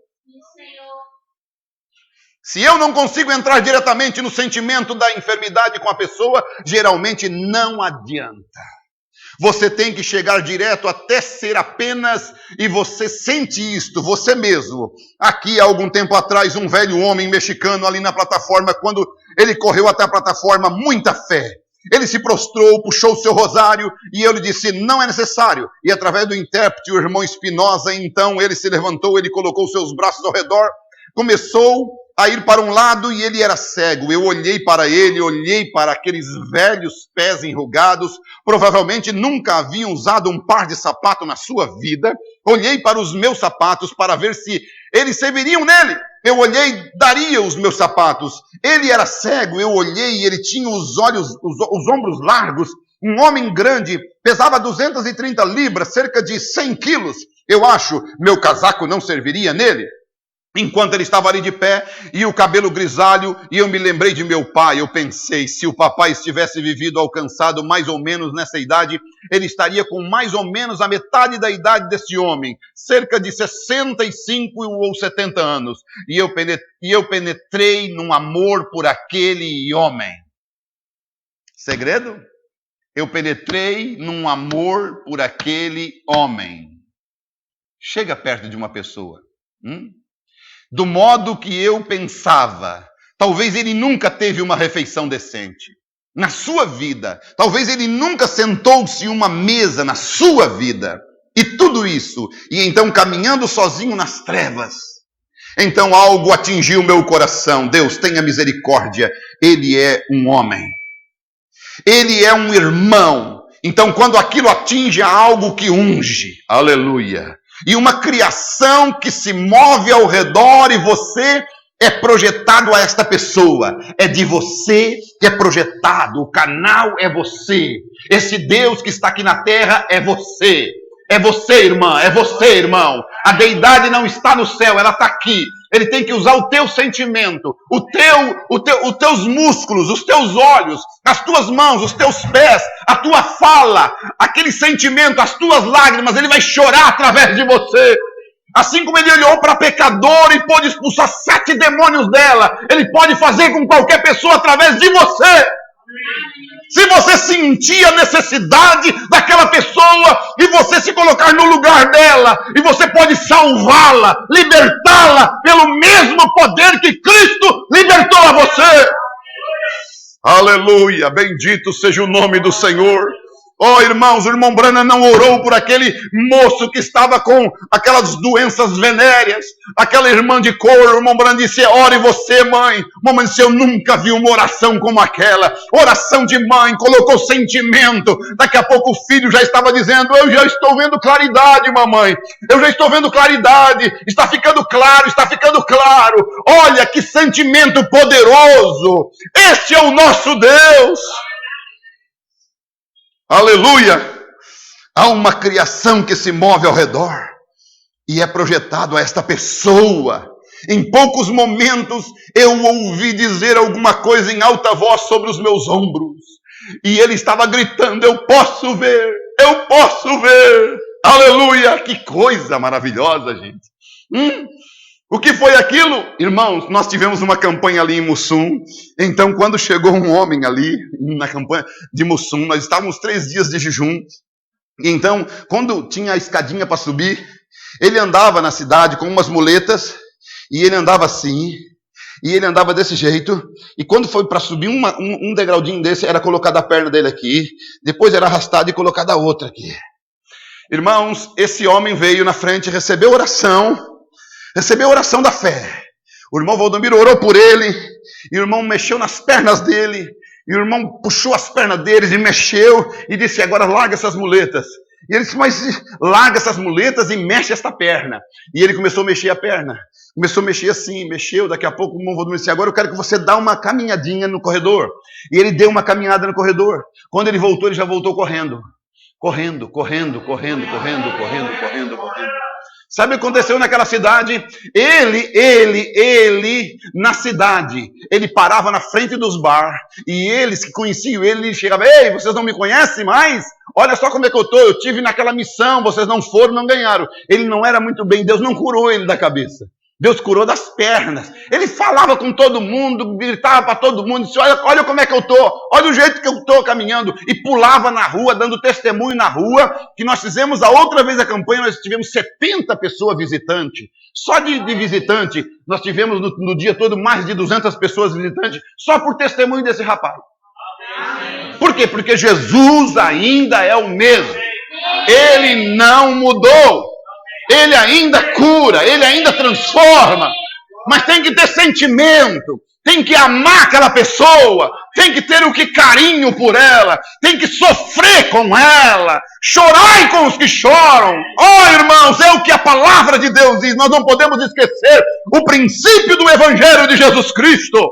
[SPEAKER 1] Se eu não consigo entrar diretamente no sentimento da enfermidade com a pessoa, geralmente não adianta. Você tem que chegar direto até ser apenas, e você sente isto, você mesmo. Aqui, há algum tempo atrás, um velho homem mexicano ali na plataforma, quando Ele correu até a plataforma, muita fé. Ele se prostrou, puxou o seu rosário e eu lhe disse, não é necessário. E através do intérprete, o irmão Espinosa, então ele se levantou, ele colocou seus braços ao redor, começou a ir para um lado e ele era cego. Eu olhei para ele, olhei para aqueles velhos pés enrugados, provavelmente nunca haviam usado um par de sapato na sua vida. Olhei para os meus sapatos para ver se eles serviriam nele. Eu olhei, daria os meus sapatos. Ele era cego, eu olhei e ele tinha os olhos, os ombros largos. Um homem grande, pesava 230 libras, cerca de 100 quilos. Eu acho, meu casaco não serviria nele. Enquanto ele estava ali de pé, e o cabelo grisalho, e eu me lembrei de meu pai, eu pensei, se o papai estivesse vivido, alcançado mais ou menos nessa idade, ele estaria com mais ou menos a metade da idade desse homem, cerca de 65 ou 70 anos, e eu penetrei num amor por aquele homem. Segredo? Eu penetrei num amor por aquele homem. Chega perto de uma pessoa, do modo que eu pensava, talvez ele nunca teve uma refeição decente na sua vida, talvez ele nunca sentou-se em uma mesa na sua vida, e tudo isso, e então caminhando sozinho nas trevas, então algo atingiu meu coração. Deus, tenha misericórdia, ele é um homem, ele é um irmão. Então quando aquilo atinge a algo que unge, aleluia, e uma criação que se move ao redor e você é projetado a esta pessoa. É de você que é projetado. O canal é você. Esse Deus que está aqui na terra é você. É você, irmã. É você, irmão. A deidade não está no céu, ela está aqui. Ele tem que usar o teu sentimento, os teus músculos, os teus olhos, as tuas mãos, os teus pés, a tua fala, aquele sentimento, as tuas lágrimas. Ele vai chorar através de você. Assim como ele olhou para a pecadora e pôde expulsar 7 demônios dela, ele pode fazer com qualquer pessoa através de você. Se você sentir a necessidade daquela pessoa e você se colocar no lugar dela, e você pode salvá-la, libertá-la pelo mesmo poder que Cristo libertou a você. Aleluia, bendito seja o nome do Senhor. Oh, irmãos, o irmão Branham não orou por aquele moço que estava com aquelas doenças venéreas, aquela irmã de cor. O irmão Branham disse, ore você, mãe. Mamãe disse, eu nunca vi uma oração como aquela. Oração de mãe, colocou sentimento. Daqui a pouco o filho já estava dizendo, eu já estou vendo claridade, mamãe. Eu já estou vendo claridade. Está ficando claro, está ficando claro. Olha que sentimento poderoso. Este é o nosso Deus. Aleluia! Há uma criação que se move ao redor e é projetado a esta pessoa. Em poucos momentos eu ouvi dizer alguma coisa em alta voz sobre os meus ombros. E ele estava gritando, eu posso ver, eu posso ver. Aleluia! Que coisa maravilhosa, gente. O que foi aquilo? Irmãos, nós tivemos uma campanha ali em Mussum. Então, quando chegou um homem ali, na campanha de Mussum, nós estávamos 3 dias de jejum. Então, quando tinha a escadinha para subir, ele andava na cidade com umas muletas, e ele andava assim, e ele andava desse jeito, e quando foi para subir um degraudinho desse, era colocada a perna dele aqui, depois era arrastado e colocada a outra aqui. Irmãos, esse homem veio na frente, recebeu a oração da fé. O irmão Valdomiro orou por ele, e o irmão mexeu nas pernas dele, e o irmão puxou as pernas deles e mexeu, e disse, agora larga essas muletas. E ele disse, mas larga essas muletas e mexe esta perna. E ele começou a mexer a perna, começou a mexer assim, mexeu, daqui a pouco o irmão Valdomiro disse, agora eu quero que você dê uma caminhadinha no corredor. E ele deu uma caminhada no corredor. Quando ele voltou, ele já voltou correndo. Correndo. Sabe o que aconteceu naquela cidade? Ele, na cidade, ele parava na frente dos bar, e eles que conheciam ele chegavam, ei, vocês não me conhecem mais? Olha só como é que eu estou, eu tive naquela missão, vocês não foram, não ganharam. Ele não era muito bem, Deus não curou ele da cabeça.
[SPEAKER 2] Deus curou das pernas. Ele falava com todo mundo, gritava para todo mundo, disse, olha como é que eu estou, olha o jeito que eu estou caminhando. E pulava na rua, dando testemunho na rua, que nós fizemos a outra vez a campanha, nós tivemos 70 pessoas visitantes. Só de visitante, nós tivemos no dia todo mais de 200 pessoas visitantes, só por testemunho desse rapaz. Por quê? Porque Jesus ainda é o mesmo. Ele não mudou. Ele ainda cura, ele ainda transforma, mas tem que ter sentimento, tem que amar aquela pessoa, tem que ter carinho por ela, tem que sofrer com ela, chorar com os que choram. Oh, irmãos, é o que a palavra de Deus diz, nós não podemos esquecer o princípio do Evangelho de Jesus Cristo.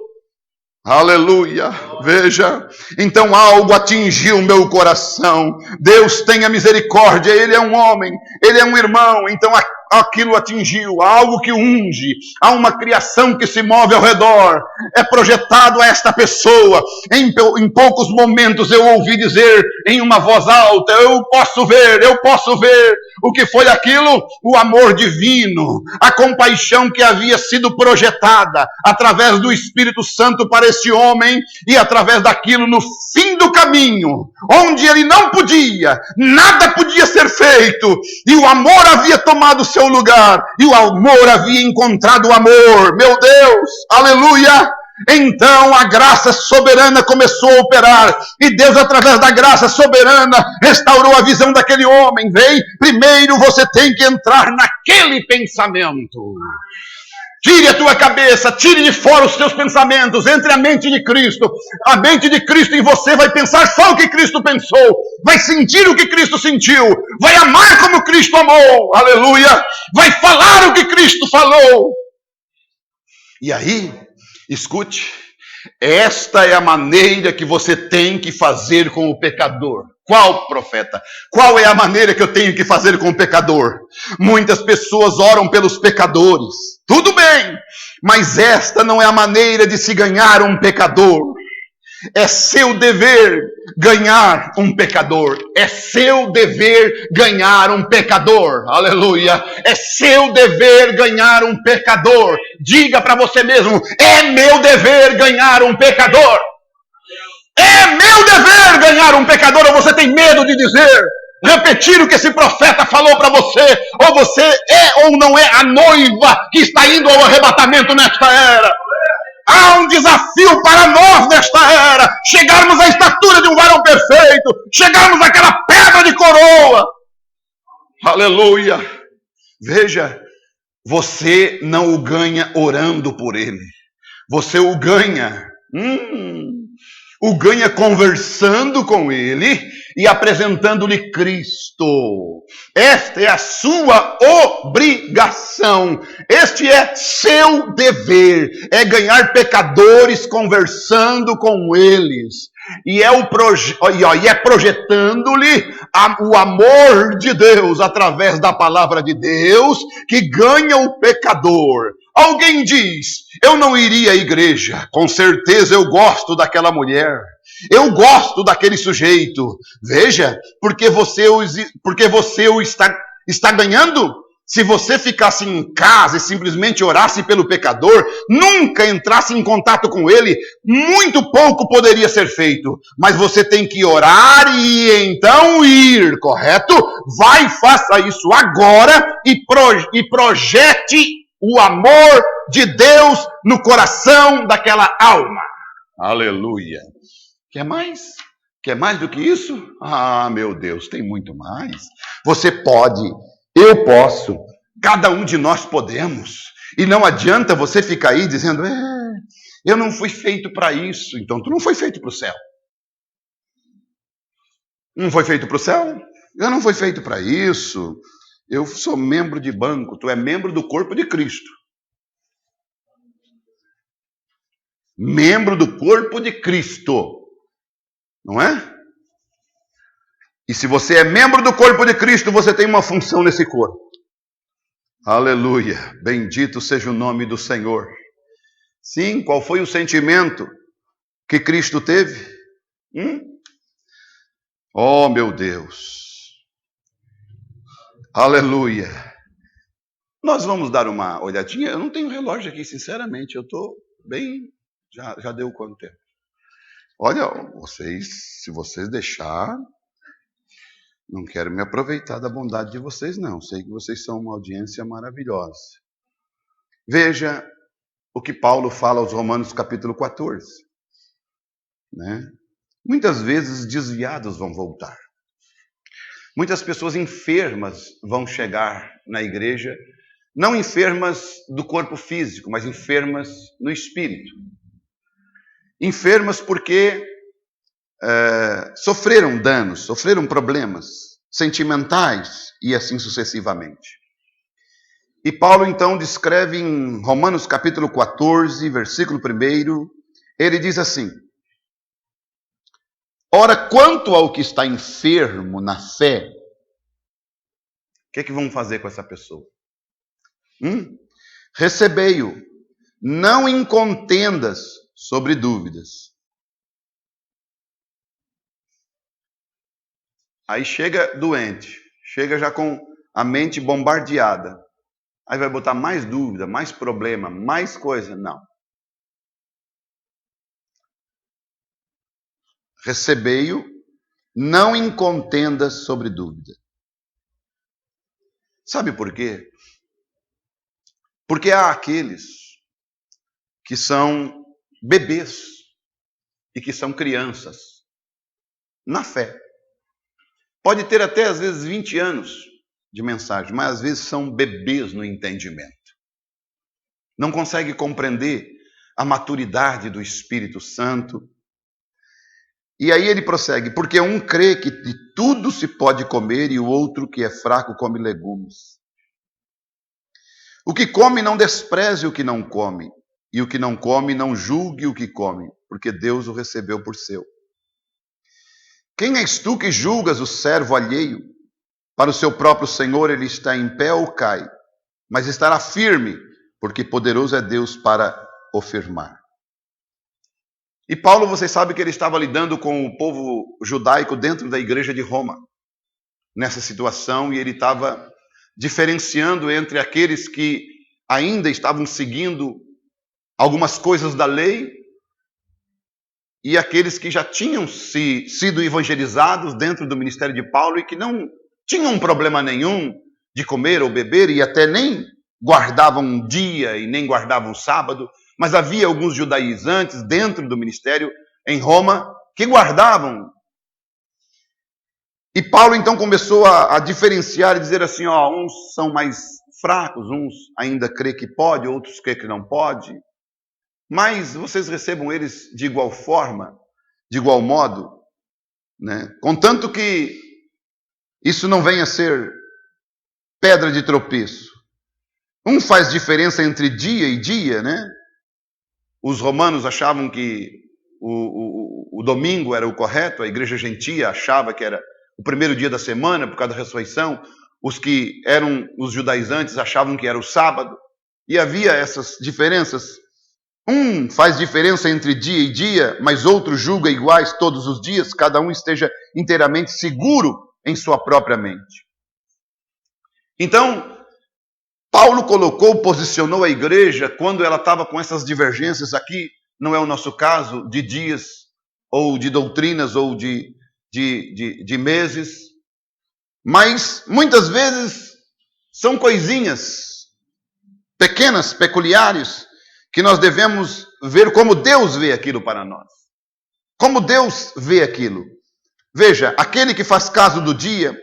[SPEAKER 2] Aleluia, veja, então algo atingiu meu coração. Deus tenha misericórdia, ele é um homem, ele é um irmão, então aquilo atingiu, algo que unge, há uma criação que se move ao redor, é projetado a esta pessoa. Em poucos momentos eu ouvi dizer em uma voz alta, eu posso ver o que foi aquilo, o amor divino, a compaixão que havia sido projetada através do Espírito Santo para esse homem, e através daquilo no fim do caminho, onde ele não podia, nada podia ser feito, e o amor havia tomado seu lugar, e o amor havia encontrado o amor, meu Deus, aleluia. Então a graça soberana começou a operar, e Deus, através da graça soberana, restaurou a visão daquele homem. Primeiro você tem que entrar naquele pensamento. Tire a tua cabeça, tire de fora os teus pensamentos, entre a mente de Cristo. A mente de Cristo em você vai pensar só o que Cristo pensou, vai sentir o que Cristo sentiu, vai amar como Cristo amou, aleluia, vai falar o que Cristo falou. E aí, escute, esta é a maneira que você tem que fazer com o pecador. Qual, profeta? Qual é a maneira que eu tenho que fazer com o pecador? Muitas pessoas oram pelos pecadores. Tudo bem, mas esta não é a maneira de se ganhar um pecador. É seu dever ganhar um pecador. É seu dever ganhar um pecador. Aleluia. É seu dever ganhar um pecador. Diga para você mesmo, é meu dever ganhar um pecador. É meu dever ganhar um pecador, ou você tem medo de dizer, repetir o que esse profeta falou para você, ou você é ou não é a noiva que está indo ao arrebatamento nesta era. Há um desafio para nós nesta era, chegarmos à estatura de um varão perfeito, chegarmos àquela pedra de coroa. Aleluia. Veja, você não o ganha orando por ele, você o ganha conversando com ele e apresentando-lhe Cristo. Esta é a sua obrigação. Este é seu dever. É ganhar pecadores conversando com eles. E é projetando-lhe o amor de Deus através da palavra de Deus que ganha o pecador. Alguém diz, eu não iria à igreja, com certeza eu gosto daquela mulher, eu gosto daquele sujeito. Veja, porque você o está ganhando. Se você ficasse em casa e simplesmente orasse pelo pecador, nunca entrasse em contato com ele, muito pouco poderia ser feito. Mas você tem que orar e então ir, correto? Vai, faça isso agora e projete o amor de Deus no coração daquela alma. Aleluia. Quer mais? Quer mais do que isso? Ah, meu Deus, tem muito mais. Você pode, eu posso, cada um de nós podemos. E não adianta você ficar aí dizendo, eu não fui feito para isso. Então tu não foi feito para o céu. Não foi feito para o céu? Eu não fui feito para isso. Eu sou membro de banco, tu é membro do corpo de Cristo. Membro do corpo de Cristo. Não é? E se você é membro do corpo de Cristo, você tem uma função nesse corpo. Aleluia. Bendito seja o nome do Senhor. Sim, qual foi o sentimento que Cristo teve? Oh, meu Deus. Aleluia. Nós vamos dar uma olhadinha. Eu não tenho relógio aqui, sinceramente. Eu estou bem... Já deu quanto tempo? Olha, se vocês deixar... Não quero me aproveitar da bondade de vocês, não. Sei que vocês são uma audiência maravilhosa. Veja o que Paulo fala aos Romanos capítulo 14. Né? Muitas vezes desviados vão voltar. Muitas pessoas enfermas vão chegar na igreja, não enfermas do corpo físico, mas enfermas no espírito. Enfermas porque sofreram danos, sofreram problemas sentimentais e assim sucessivamente. E Paulo então descreve em Romanos capítulo 14, versículo 1, ele diz assim: ora, quanto ao que está enfermo na fé, o que é que vamos fazer com essa pessoa? Recebei-o, não em contendas sobre dúvidas. Aí chega doente, chega já com a mente bombardeada. Aí vai botar mais dúvida, mais problema, mais coisa. Não. Recebei-o, não em contendas sobre dúvida. Sabe por quê? Porque há aqueles que são bebês e que são crianças na fé. Pode ter até, às vezes, 20 anos de mensagem, mas às vezes são bebês no entendimento. Não consegue compreender a maturidade do Espírito Santo. E aí ele prossegue, porque um crê que de tudo se pode comer e o outro que é fraco come legumes. O que come não despreze o que não come, e o que não come não julgue o que come, porque Deus o recebeu por seu. Quem és tu que julgas o servo alheio? Para o seu próprio Senhor ele está em pé ou cai, mas estará firme, porque poderoso é Deus para o firmar. E Paulo, vocês sabem que ele estava lidando com o povo judaico dentro da igreja de Roma, nessa situação, e ele estava diferenciando entre aqueles que ainda estavam seguindo algumas coisas da lei e aqueles que já tinham sido evangelizados dentro do ministério de Paulo e que não tinham problema nenhum de comer ou beber e até nem guardavam um dia e nem guardavam um sábado, mas havia alguns judaizantes dentro do ministério em Roma que guardavam. E Paulo então começou a diferenciar e dizer assim, uns são mais fracos, uns ainda crê que pode, outros crê que não pode. Mas vocês recebam eles de igual forma, de igual modo, né? Contanto que isso não venha a ser pedra de tropeço. Um faz diferença entre dia e dia, né? Os romanos achavam que o domingo era o correto, a igreja gentia achava que era o primeiro dia da semana por causa da ressurreição, os que eram os judaizantes achavam que era o sábado, e havia essas diferenças. Um faz diferença entre dia e dia, mas outro julga iguais todos os dias, cada um esteja inteiramente seguro em sua própria mente. Então, Paulo posicionou a igreja quando ela estava com essas divergências aqui, não é o nosso caso, de dias, ou de doutrinas, ou de meses, mas muitas vezes são coisinhas pequenas, peculiares, que nós devemos ver como Deus vê aquilo para nós. Como Deus vê aquilo. Veja, aquele que faz caso do dia,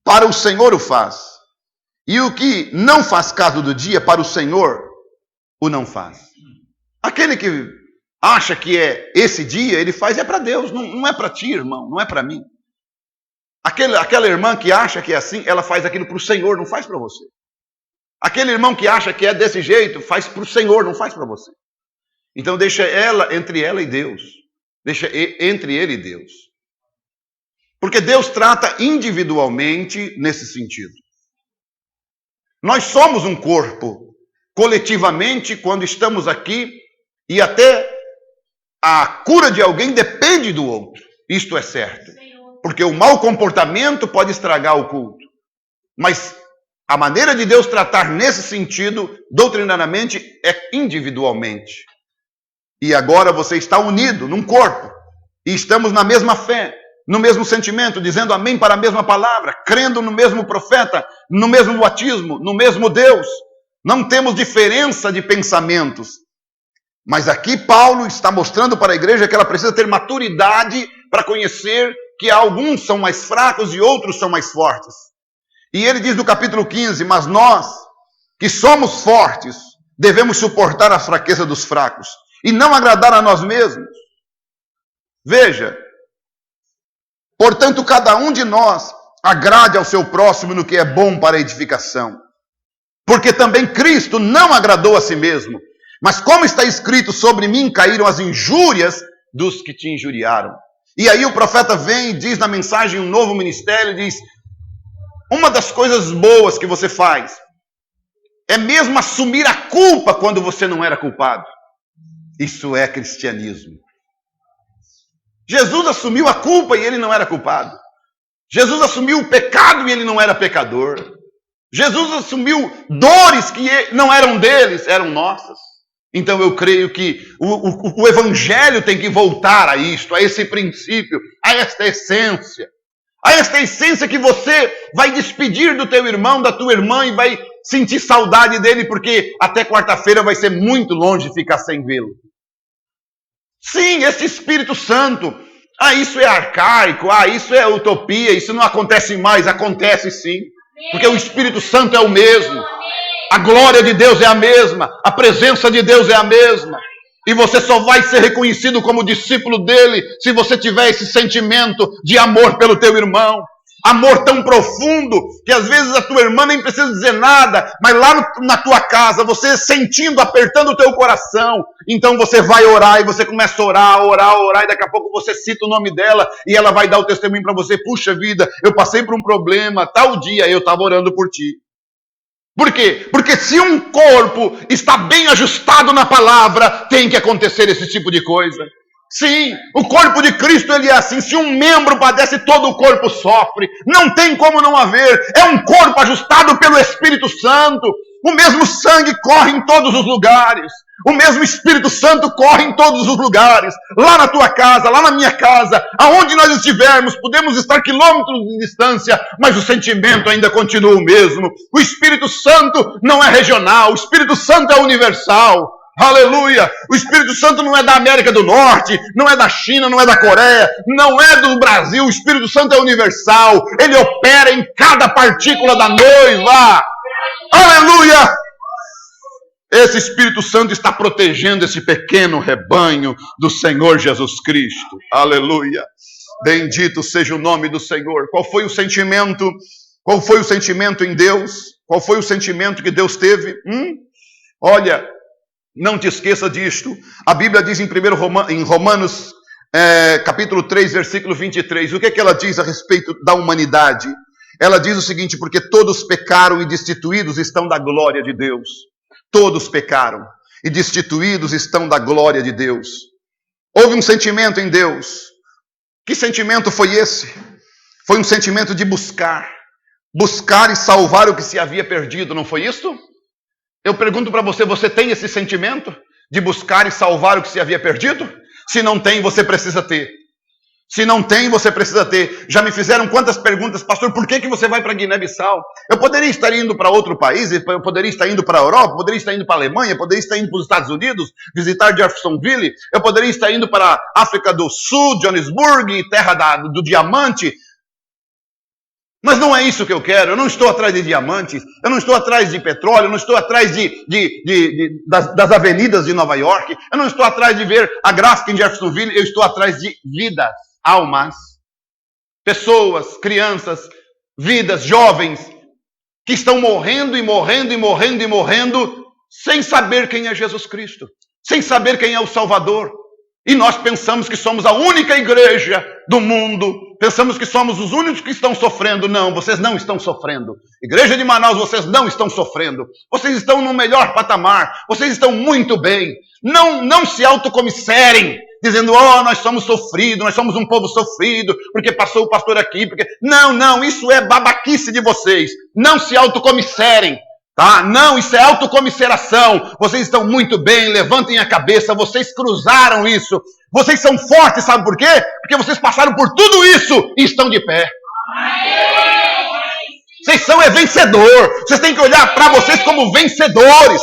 [SPEAKER 2] para o Senhor o faz. E o que não faz caso do dia, para o Senhor o não faz. Aquele que acha que é esse dia, ele faz é para Deus, não é para ti, irmão, não é para mim. Aquela irmã que acha que é assim, ela faz aquilo para o Senhor, não faz para você. Aquele irmão que acha que é desse jeito, faz para o Senhor, não faz para você. Então deixa entre ela e Deus. Deixa entre ele e Deus. Porque Deus trata individualmente nesse sentido. Nós somos um corpo. Coletivamente, quando estamos aqui, e até a cura de alguém depende do outro. Isto é certo. Porque o mau comportamento pode estragar o culto. Mas A maneira de Deus tratar nesse sentido, doutrinariamente, é individualmente. E agora você está unido num corpo. E estamos na mesma fé, no mesmo sentimento, dizendo amém para a mesma palavra, crendo no mesmo profeta, no mesmo batismo, no mesmo Deus. Não temos diferença de pensamentos. Mas aqui Paulo está mostrando para a igreja que ela precisa ter maturidade para conhecer que alguns são mais fracos e outros são mais fortes. E ele diz no capítulo 15, mas nós, que somos fortes, devemos suportar a fraqueza dos fracos e não agradar a nós mesmos. Veja, portanto, cada um de nós agrade ao seu próximo no que é bom para a edificação. Porque também Cristo não agradou a si mesmo. Mas como está escrito, sobre mim caíram as injúrias dos que te injuriaram. E aí o profeta vem e diz na mensagem um novo ministério, diz, uma das coisas boas que você faz é mesmo assumir a culpa quando você não era culpado. Isso é cristianismo. Jesus assumiu a culpa e ele não era culpado. Jesus assumiu o pecado e ele não era pecador. Jesus assumiu dores que não eram deles, eram nossas. Então eu creio que o evangelho tem que voltar a isto, a esse princípio, a esta essência. A esta essência que você vai despedir do teu irmão, da tua irmã e vai sentir saudade dele, porque até quarta-feira vai ser muito longe ficar sem vê-lo. Sim, esse Espírito Santo, isso é arcaico, isso é utopia, isso não acontece mais, acontece sim. Porque o Espírito Santo é o mesmo, a glória de Deus é a mesma, a presença de Deus é a mesma. E você só vai ser reconhecido como discípulo dele se você tiver esse sentimento de amor pelo teu irmão. Amor tão profundo que às vezes a tua irmã nem precisa dizer nada, mas lá na tua casa, você sentindo, apertando o teu coração, então você vai orar e você começa a orar, e daqui a pouco você cita o nome dela e ela vai dar o testemunho para você. Puxa vida, eu passei por um problema, tal dia eu estava orando por ti. Por quê? Porque se um corpo está bem ajustado na palavra, tem que acontecer esse tipo de coisa. Sim, o corpo de Cristo ele é assim. Se um membro padece, todo o corpo sofre. Não tem como não haver. É um corpo ajustado pelo Espírito Santo. O mesmo sangue corre em todos os lugares. O mesmo Espírito Santo corre em todos os lugares. Lá na tua casa, lá na minha casa, aonde nós estivermos, podemos estar quilômetros de distância, mas o sentimento ainda continua o mesmo. O Espírito Santo não é regional, o Espírito Santo é universal. Aleluia! O Espírito Santo não é da América do Norte, não é da China, não é da Coreia, não é do Brasil. O Espírito Santo é universal. Ele opera em cada partícula da noiva. Aleluia! Esse Espírito Santo está protegendo esse pequeno rebanho do Senhor Jesus Cristo. Aleluia! Bendito seja o nome do Senhor. Qual foi o sentimento? Qual foi o sentimento em Deus? Qual foi o sentimento que Deus teve? Olha, não te esqueça disto. A Bíblia diz em Romanos, capítulo 3, versículo 23. O que é que ela diz a respeito da humanidade? Ela diz o seguinte, porque todos pecaram e destituídos estão da glória de Deus. Todos pecaram e destituídos estão da glória de Deus. Houve um sentimento em Deus. Que sentimento foi esse? Foi um sentimento de buscar e salvar o que se havia perdido, não foi isso? Eu pergunto para você, você tem esse sentimento de buscar e salvar o que se havia perdido? Se não tem, você precisa ter. Se não tem, você precisa ter. Já me fizeram quantas perguntas, pastor, por que você vai para Guiné-Bissau? Eu poderia estar indo para outro país, eu poderia estar indo para a Europa, poderia estar indo para a Alemanha, poderia estar indo para os Estados Unidos, visitar Jeffersonville, eu poderia estar indo para a África do Sul, Johannesburg, terra do diamante. Mas não é isso que eu quero. Eu não estou atrás de diamantes, eu não estou atrás de petróleo, eu não estou atrás das avenidas de Nova York, eu não estou atrás de ver a gráfica em Jeffersonville, eu estou atrás de vidas, almas, pessoas, crianças, vidas, jovens, que estão morrendo e morrendo e morrendo e morrendo, sem saber quem é Jesus Cristo, sem saber quem é o Salvador. E nós pensamos que somos a única igreja do mundo, pensamos que somos os únicos que estão sofrendo. Não, vocês não estão sofrendo. Igreja de Manaus, vocês não estão sofrendo. Vocês estão no melhor patamar, vocês estão muito bem. Não se autocomisserem dizendo, oh, nós somos sofridos, nós somos um povo sofrido, porque passou o pastor aqui, porque... Não, isso é babaquice de vocês. Não se autocomisserem, tá? Não, isso é autocomisseração. Vocês estão muito bem, levantem a cabeça, vocês cruzaram isso. Vocês são fortes, sabe por quê? Porque vocês passaram por tudo isso e estão de pé. Vocês são vencedor. Vocês têm que olhar para vocês como vencedores,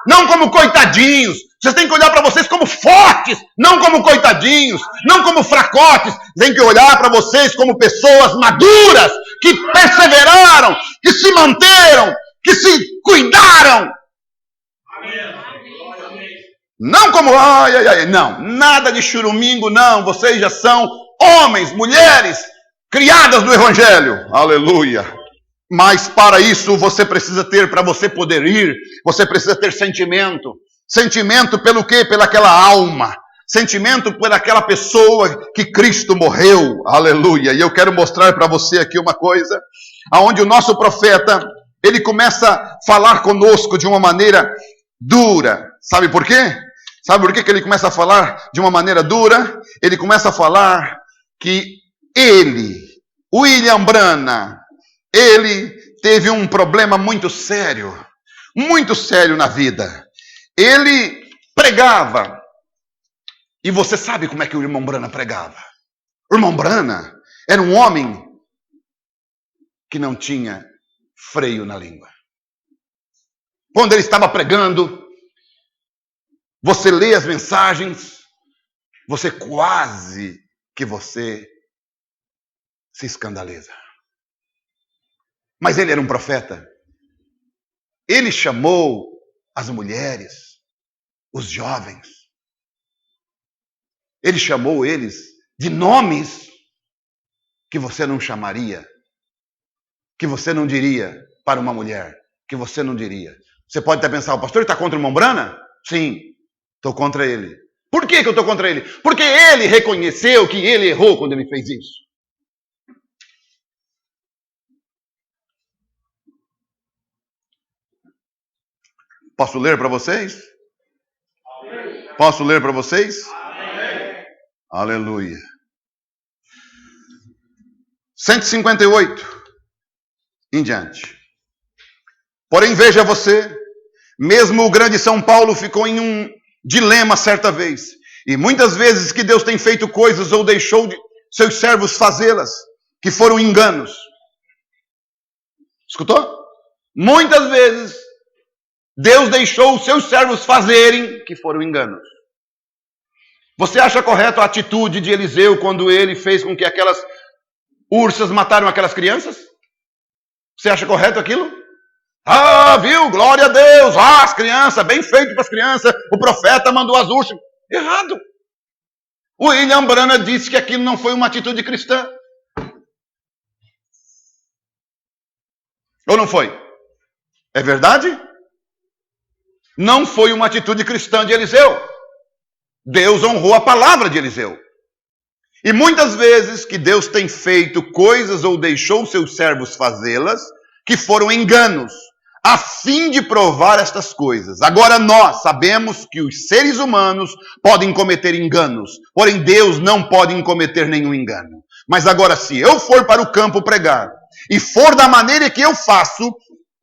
[SPEAKER 2] não como coitadinhos. Vocês têm que olhar para vocês como fortes, não como coitadinhos, não como fracotes. Tem que olhar para vocês como pessoas maduras, que perseveraram, que se manteram, que se cuidaram. Não como, não, nada de churumingo, não. Vocês já são homens, mulheres, criadas no Evangelho. Aleluia. Mas para isso você precisa ter, para você poder ir, você precisa ter sentimento. Sentimento pelo quê? Pelaquela alma. Sentimento por aquela pessoa que Cristo morreu. Aleluia. E eu quero mostrar para você aqui uma coisa, aonde o nosso profeta, ele começa a falar conosco de uma maneira dura. Sabe por quê? Sabe por quê que ele começa a falar de uma maneira dura? Ele começa a falar que ele, William Branham, ele teve um problema muito sério na vida. Ele pregava. E você sabe como é que o irmão Branham pregava? O irmão Branham era um homem que não tinha freio na língua. Quando ele estava pregando, você lê as mensagens, você quase que você se escandaliza. Mas ele era um profeta. Ele chamou as mulheres, os jovens. Ele chamou eles de nomes que você não chamaria, que você não diria para uma mulher, que você não diria. Você pode até pensar, o pastor está contra o irmão Branham? Sim, estou contra ele. Por que eu estou contra ele? Porque ele reconheceu que ele errou quando ele fez isso. Posso ler para vocês? Posso ler para vocês? Amém. Aleluia. 158 em diante. Porém, veja você, mesmo o grande São Paulo ficou em um dilema certa vez. E muitas vezes que Deus tem feito coisas ou deixou de seus servos fazê-las, que foram enganos. Escutou? Muitas vezes Deus deixou os seus servos fazerem, que foram enganos. Você acha correto a atitude de Eliseu quando ele fez com que aquelas ursas mataram aquelas crianças? Você acha correto aquilo? Ah, viu? Glória a Deus! Ah, as crianças, bem feito para as crianças. O profeta mandou as ursas. Errado. O William Branham disse que aquilo não foi uma atitude cristã. Ou não foi? É verdade? Não foi uma atitude cristã de Eliseu. Deus honrou a palavra de Eliseu. E muitas vezes que Deus tem feito coisas ou deixou seus servos fazê-las, que foram enganos, a fim de provar estas coisas. Agora nós sabemos que os seres humanos podem cometer enganos, porém Deus não pode cometer nenhum engano. Mas agora, se eu for para o campo pregar, e for da maneira que eu faço,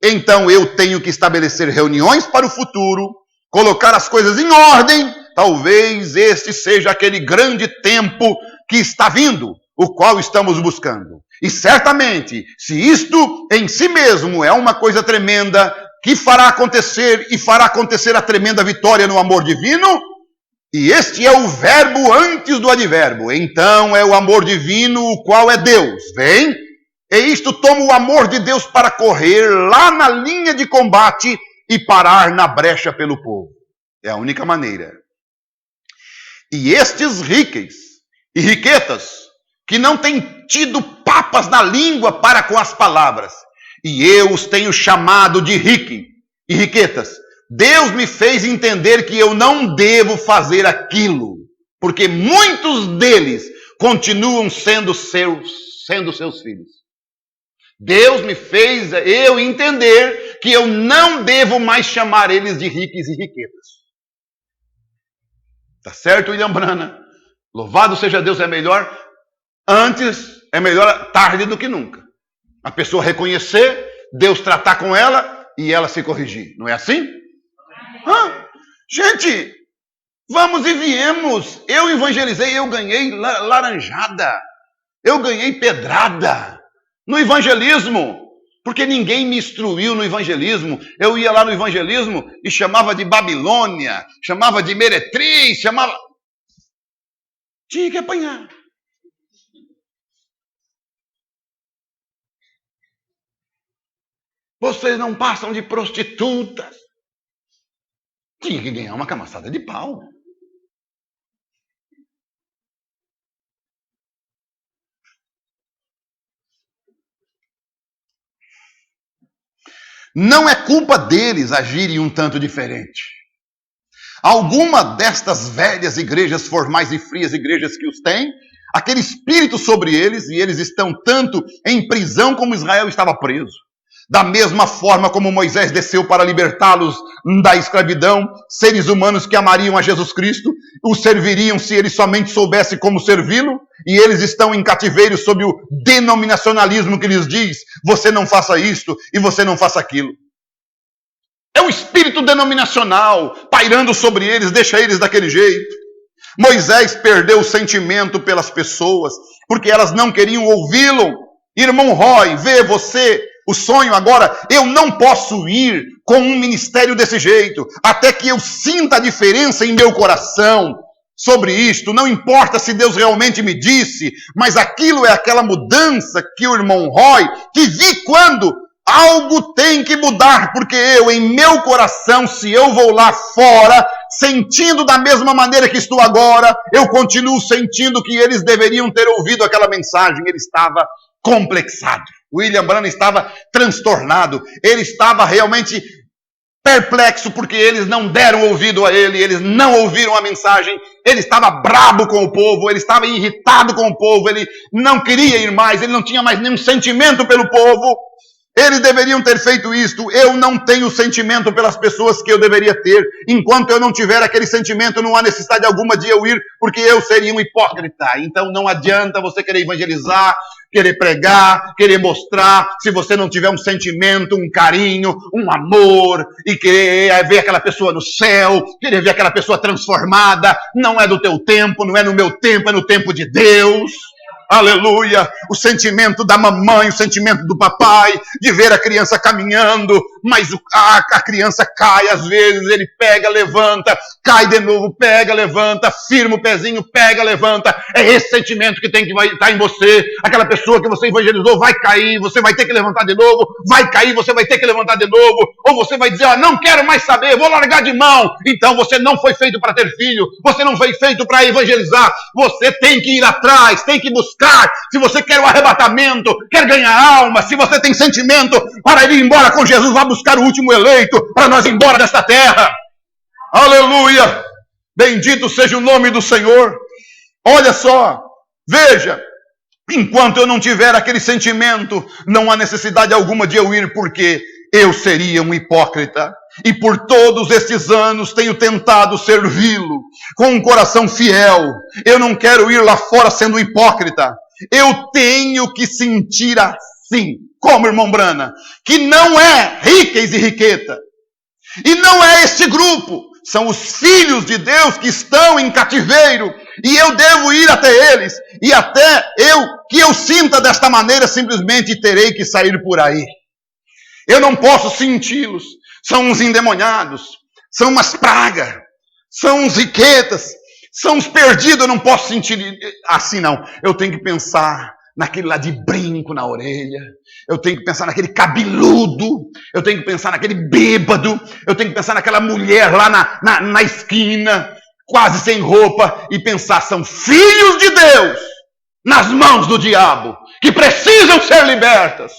[SPEAKER 2] então eu tenho que estabelecer reuniões para o futuro, colocar as coisas em ordem. Talvez este seja aquele grande tempo que está vindo, o qual estamos buscando. E certamente, se isto em si mesmo é uma coisa tremenda, que fará acontecer e fará acontecer a tremenda vitória no amor divino, e este é o verbo antes do advérbio, então é o amor divino, o qual é Deus. Vem? E isto toma o amor de Deus para correr lá na linha de combate e parar na brecha pelo povo. É a única maneira. E estes riques e riquetas, que não têm tido papas na língua para com as palavras, e eu os tenho chamado de rique e riquetas, Deus me fez entender que eu não devo fazer aquilo, porque muitos deles continuam sendo seus filhos. Deus me fez eu entender que eu não devo mais chamar eles de ricos e riquetas. Tá certo, William Branham? Louvado seja Deus, é melhor tarde do que nunca. A pessoa reconhecer, Deus tratar com ela e ela se corrigir. Não é assim? Gente, vamos e viemos. Eu evangelizei, eu ganhei laranjada. Eu ganhei pedrada no evangelismo. Porque ninguém me instruiu no evangelismo. Eu ia lá no evangelismo e chamava de Babilônia, chamava de meretriz, chamava... Tinha que apanhar. Vocês não passam de prostitutas. Tinha que ganhar uma camaçada de pau. Não é culpa deles agirem um tanto diferente. Alguma destas velhas igrejas formais e frias, igrejas que os têm, aquele espírito sobre eles, e eles estão tanto em prisão como Israel estava preso. Da mesma forma como Moisés desceu para libertá-los da escravidão, seres humanos que amariam a Jesus Cristo, os serviriam se eles somente soubessem como servi-lo, e eles estão em cativeiro sob o denominacionalismo que lhes diz, você não faça isto e você não faça aquilo. É um espírito denominacional pairando sobre eles, deixa eles daquele jeito. Moisés perdeu o sentimento pelas pessoas, porque elas não queriam ouvi-lo. Irmão Roy, vê você... O sonho agora, eu não posso ir com um ministério desse jeito, até que eu sinta a diferença em meu coração sobre isto. Não importa se Deus realmente me disse, mas aquilo é aquela mudança que o irmão Roy, que vi quando algo tem que mudar, porque eu, em meu coração, se eu vou lá fora, sentindo da mesma maneira que estou agora, eu continuo sentindo que eles deveriam ter ouvido aquela mensagem. Ele estava complexado. William Branham estava transtornado, ele estava realmente perplexo, porque eles não deram ouvido a ele, eles não ouviram a mensagem, ele estava brabo com o povo, ele estava irritado com o povo, ele não queria ir mais, ele não tinha mais nenhum sentimento pelo povo. Eles deveriam ter feito isto. Eu não tenho sentimento pelas pessoas que eu deveria ter. Enquanto eu não tiver aquele sentimento, não há necessidade alguma de eu ir, porque eu seria um hipócrita. Então não adianta você querer evangelizar, querer pregar, querer mostrar, se você não tiver um sentimento, um carinho, um amor, e querer ver aquela pessoa no céu, querer ver aquela pessoa transformada. Não é do teu tempo, não é no meu tempo, é no tempo de Deus. Aleluia, o sentimento da mamãe, o sentimento do papai, de ver a criança caminhando, mas a criança cai às vezes, ele pega, levanta, cai de novo, pega, levanta, firma o pezinho, pega, levanta. É esse sentimento que tem que estar em você. Aquela pessoa que você evangelizou vai cair, você vai ter que levantar de novo, vai cair, você vai ter que levantar de novo, ou você vai dizer, não quero mais saber, vou largar de mão. Então você não foi feito para ter filho, você não foi feito para evangelizar, você tem que ir atrás, tem que buscar. Se você quer o arrebatamento, quer ganhar alma, se você tem sentimento para ir embora com Jesus, vá buscar o último eleito para nós ir embora desta terra. Aleluia! Bendito seja o nome do Senhor. Olha só, veja, enquanto eu não tiver aquele sentimento, não há necessidade alguma de eu ir, porque eu seria um hipócrita. E por todos estes anos tenho tentado servi-lo com um coração fiel. Eu não quero ir lá fora sendo hipócrita. Eu tenho que sentir assim, como irmão Branham, que não é riquez e riqueta. E não é este grupo. São os filhos de Deus que estão em cativeiro. E eu devo ir até eles. E até que eu sinta desta maneira, simplesmente terei que sair por aí. Eu não posso senti-los. São uns endemoniados, são umas pragas, são uns riquetas, são uns perdidos. Eu não posso sentir assim, não. Eu tenho que pensar naquele lá de brinco na orelha, eu tenho que pensar naquele cabeludo, eu tenho que pensar naquele bêbado, eu tenho que pensar naquela mulher lá na esquina, quase sem roupa, e pensar, são filhos de Deus nas mãos do diabo, que precisam ser libertas,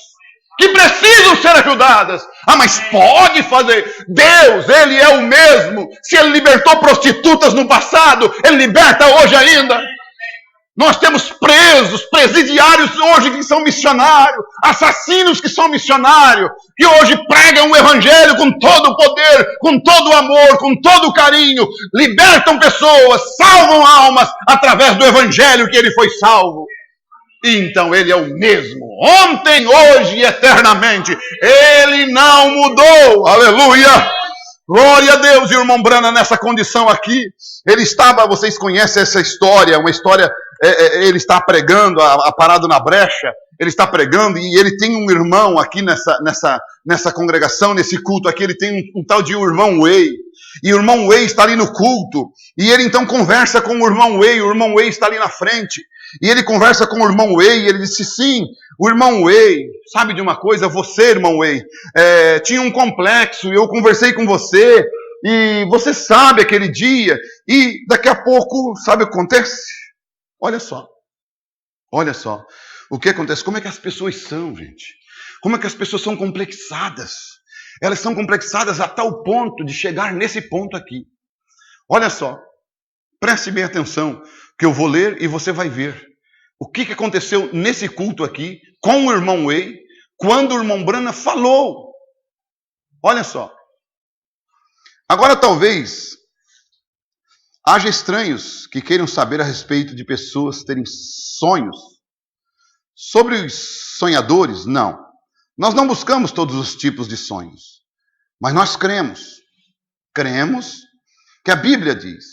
[SPEAKER 2] que precisam ser ajudadas. Mas pode fazer. Deus, Ele é o mesmo. Se Ele libertou prostitutas no passado, Ele liberta hoje ainda. Nós temos presos, presidiários hoje que são missionários, assassinos que são missionários, que hoje pregam o evangelho com todo o poder, com todo o amor, com todo o carinho, libertam pessoas, salvam almas através do evangelho que ele foi salvo. Então ele é o mesmo, ontem, hoje e eternamente. Ele não mudou. Aleluia! Glória a Deus. E o irmão Branham nessa condição aqui, ele estava, vocês conhecem essa história, uma história, ele está pregando, parado na brecha, ele está pregando e ele tem um irmão aqui nessa congregação, nesse culto aqui, ele tem um tal de irmão Way. E o irmão Way está ali no culto, e ele então conversa com o irmão Way está ali na frente. E ele conversa com o irmão Way, e ele disse, sim, o irmão Way, sabe de uma coisa? Você, irmão Way, tinha um complexo, e eu conversei com você, e você sabe aquele dia, e daqui a pouco, sabe o que acontece? Olha só, o que acontece? Como é que as pessoas são, gente? Como é que as pessoas são complexadas? Elas são complexadas a tal ponto de chegar nesse ponto aqui. Olha só, preste bem atenção, que eu vou ler e você vai ver o que aconteceu nesse culto aqui com o irmão Way, quando o irmão Branham falou. Olha só. Agora talvez haja estranhos que queiram saber a respeito de pessoas terem sonhos. Sobre os sonhadores, não. Nós não buscamos todos os tipos de sonhos, mas nós cremos que a Bíblia diz,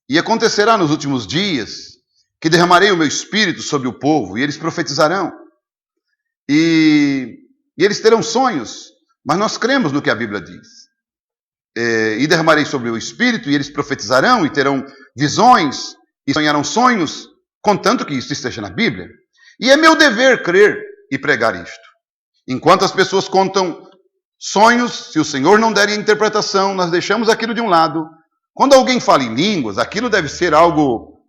[SPEAKER 2] e acontecerá nos últimos dias, que derramarei o meu espírito sobre o povo, e eles profetizarão, e eles terão sonhos, mas nós cremos no que a Bíblia diz. E derramarei sobre o espírito, e eles profetizarão, e terão visões, e sonharão sonhos, contanto que isso esteja na Bíblia. E é meu dever crer e pregar isto. Enquanto as pessoas contam sonhos, se o Senhor não der a interpretação, nós deixamos aquilo de um lado. Quando alguém fala em línguas, aquilo deve ser algo,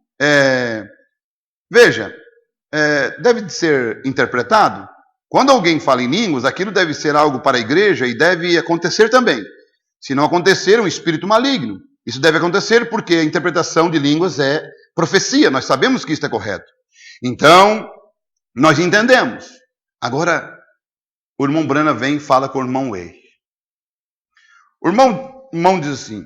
[SPEAKER 2] deve ser interpretado. Quando alguém fala em línguas, aquilo deve ser algo para a igreja e deve acontecer também. Se não acontecer, um espírito maligno. Isso deve acontecer porque a interpretação de línguas é profecia. Nós sabemos que isso é correto. Então, nós entendemos. Agora, o irmão Branham vem e fala com o irmão Way. O irmão diz assim,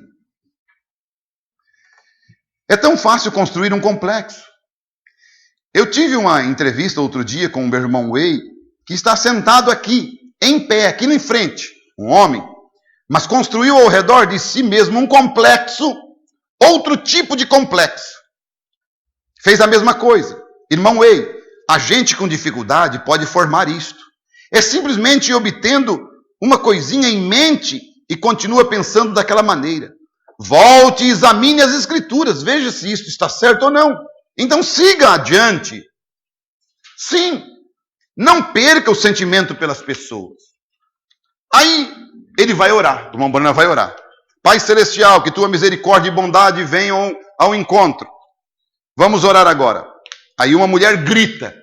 [SPEAKER 2] é tão fácil construir um complexo. Eu tive uma entrevista outro dia com o meu irmão Way, que está sentado aqui, em pé, aqui em frente, um homem, mas construiu ao redor de si mesmo um complexo, outro tipo de complexo. Fez a mesma coisa. Irmão Way, a gente com dificuldade pode formar isto. É simplesmente obtendo uma coisinha em mente e continua pensando daquela maneira. Volte e examine as Escrituras, veja se isso está certo ou não. Então siga adiante. Sim, não perca o sentimento pelas pessoas. Aí ele vai orar, o irmão Branham vai orar. Pai Celestial, que tua misericórdia e bondade venham ao encontro. Vamos orar agora. Aí uma mulher grita.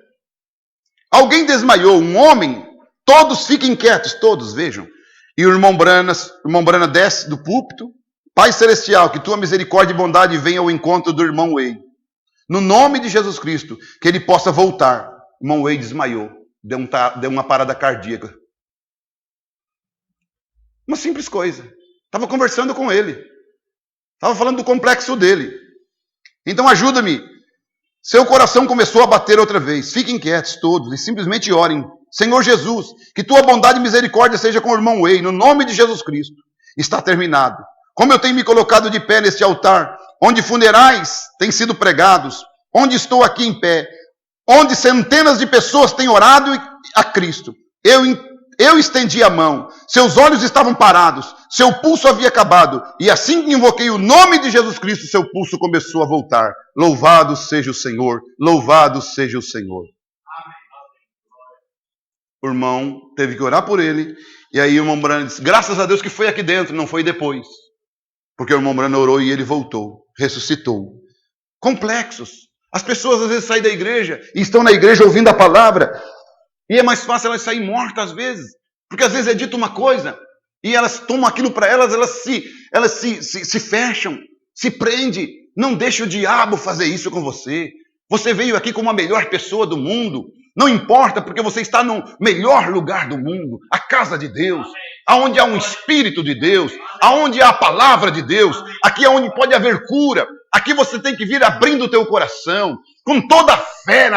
[SPEAKER 2] Alguém desmaiou, um homem. Todos fiquem quietos, todos, vejam. E o irmão Branham desce do púlpito. Pai Celestial, que tua misericórdia e bondade venham ao encontro do irmão Way. No nome de Jesus Cristo, que ele possa voltar. O irmão Way desmaiou, deu uma parada cardíaca. Uma simples coisa. Estava conversando com ele. Estava falando do complexo dele. Então ajuda-me. Seu coração começou a bater outra vez. Fiquem quietos todos e simplesmente orem. Senhor Jesus, que tua bondade e misericórdia seja com o irmão Way, no nome de Jesus Cristo. Está terminado. Como eu tenho me colocado de pé neste altar, onde funerais têm sido pregados, onde estou aqui em pé, onde centenas de pessoas têm orado a Cristo. Eu estendi a mão, seus olhos estavam parados, seu pulso havia acabado, e assim que invoquei o nome de Jesus Cristo, seu pulso começou a voltar. Louvado seja o Senhor, louvado seja o Senhor. O irmão teve que orar por ele, e aí o irmão Branham disse, graças a Deus que foi aqui dentro, não foi depois. Porque o irmão Branham orou e ele voltou, ressuscitou. Complexos. As pessoas às vezes saem da igreja, e estão na igreja ouvindo a palavra, e é mais fácil elas saírem mortas às vezes, porque às vezes é dito uma coisa, e elas tomam aquilo para elas se fecham, se prendem. Não deixe o diabo fazer isso com você. Você veio aqui como a melhor pessoa do mundo. Não importa, porque você está no melhor lugar do mundo, a casa de Deus. aonde há um Espírito de Deus, aonde há a palavra de Deus, aqui é onde pode haver cura. Aqui você tem que vir abrindo o teu coração, com toda a fé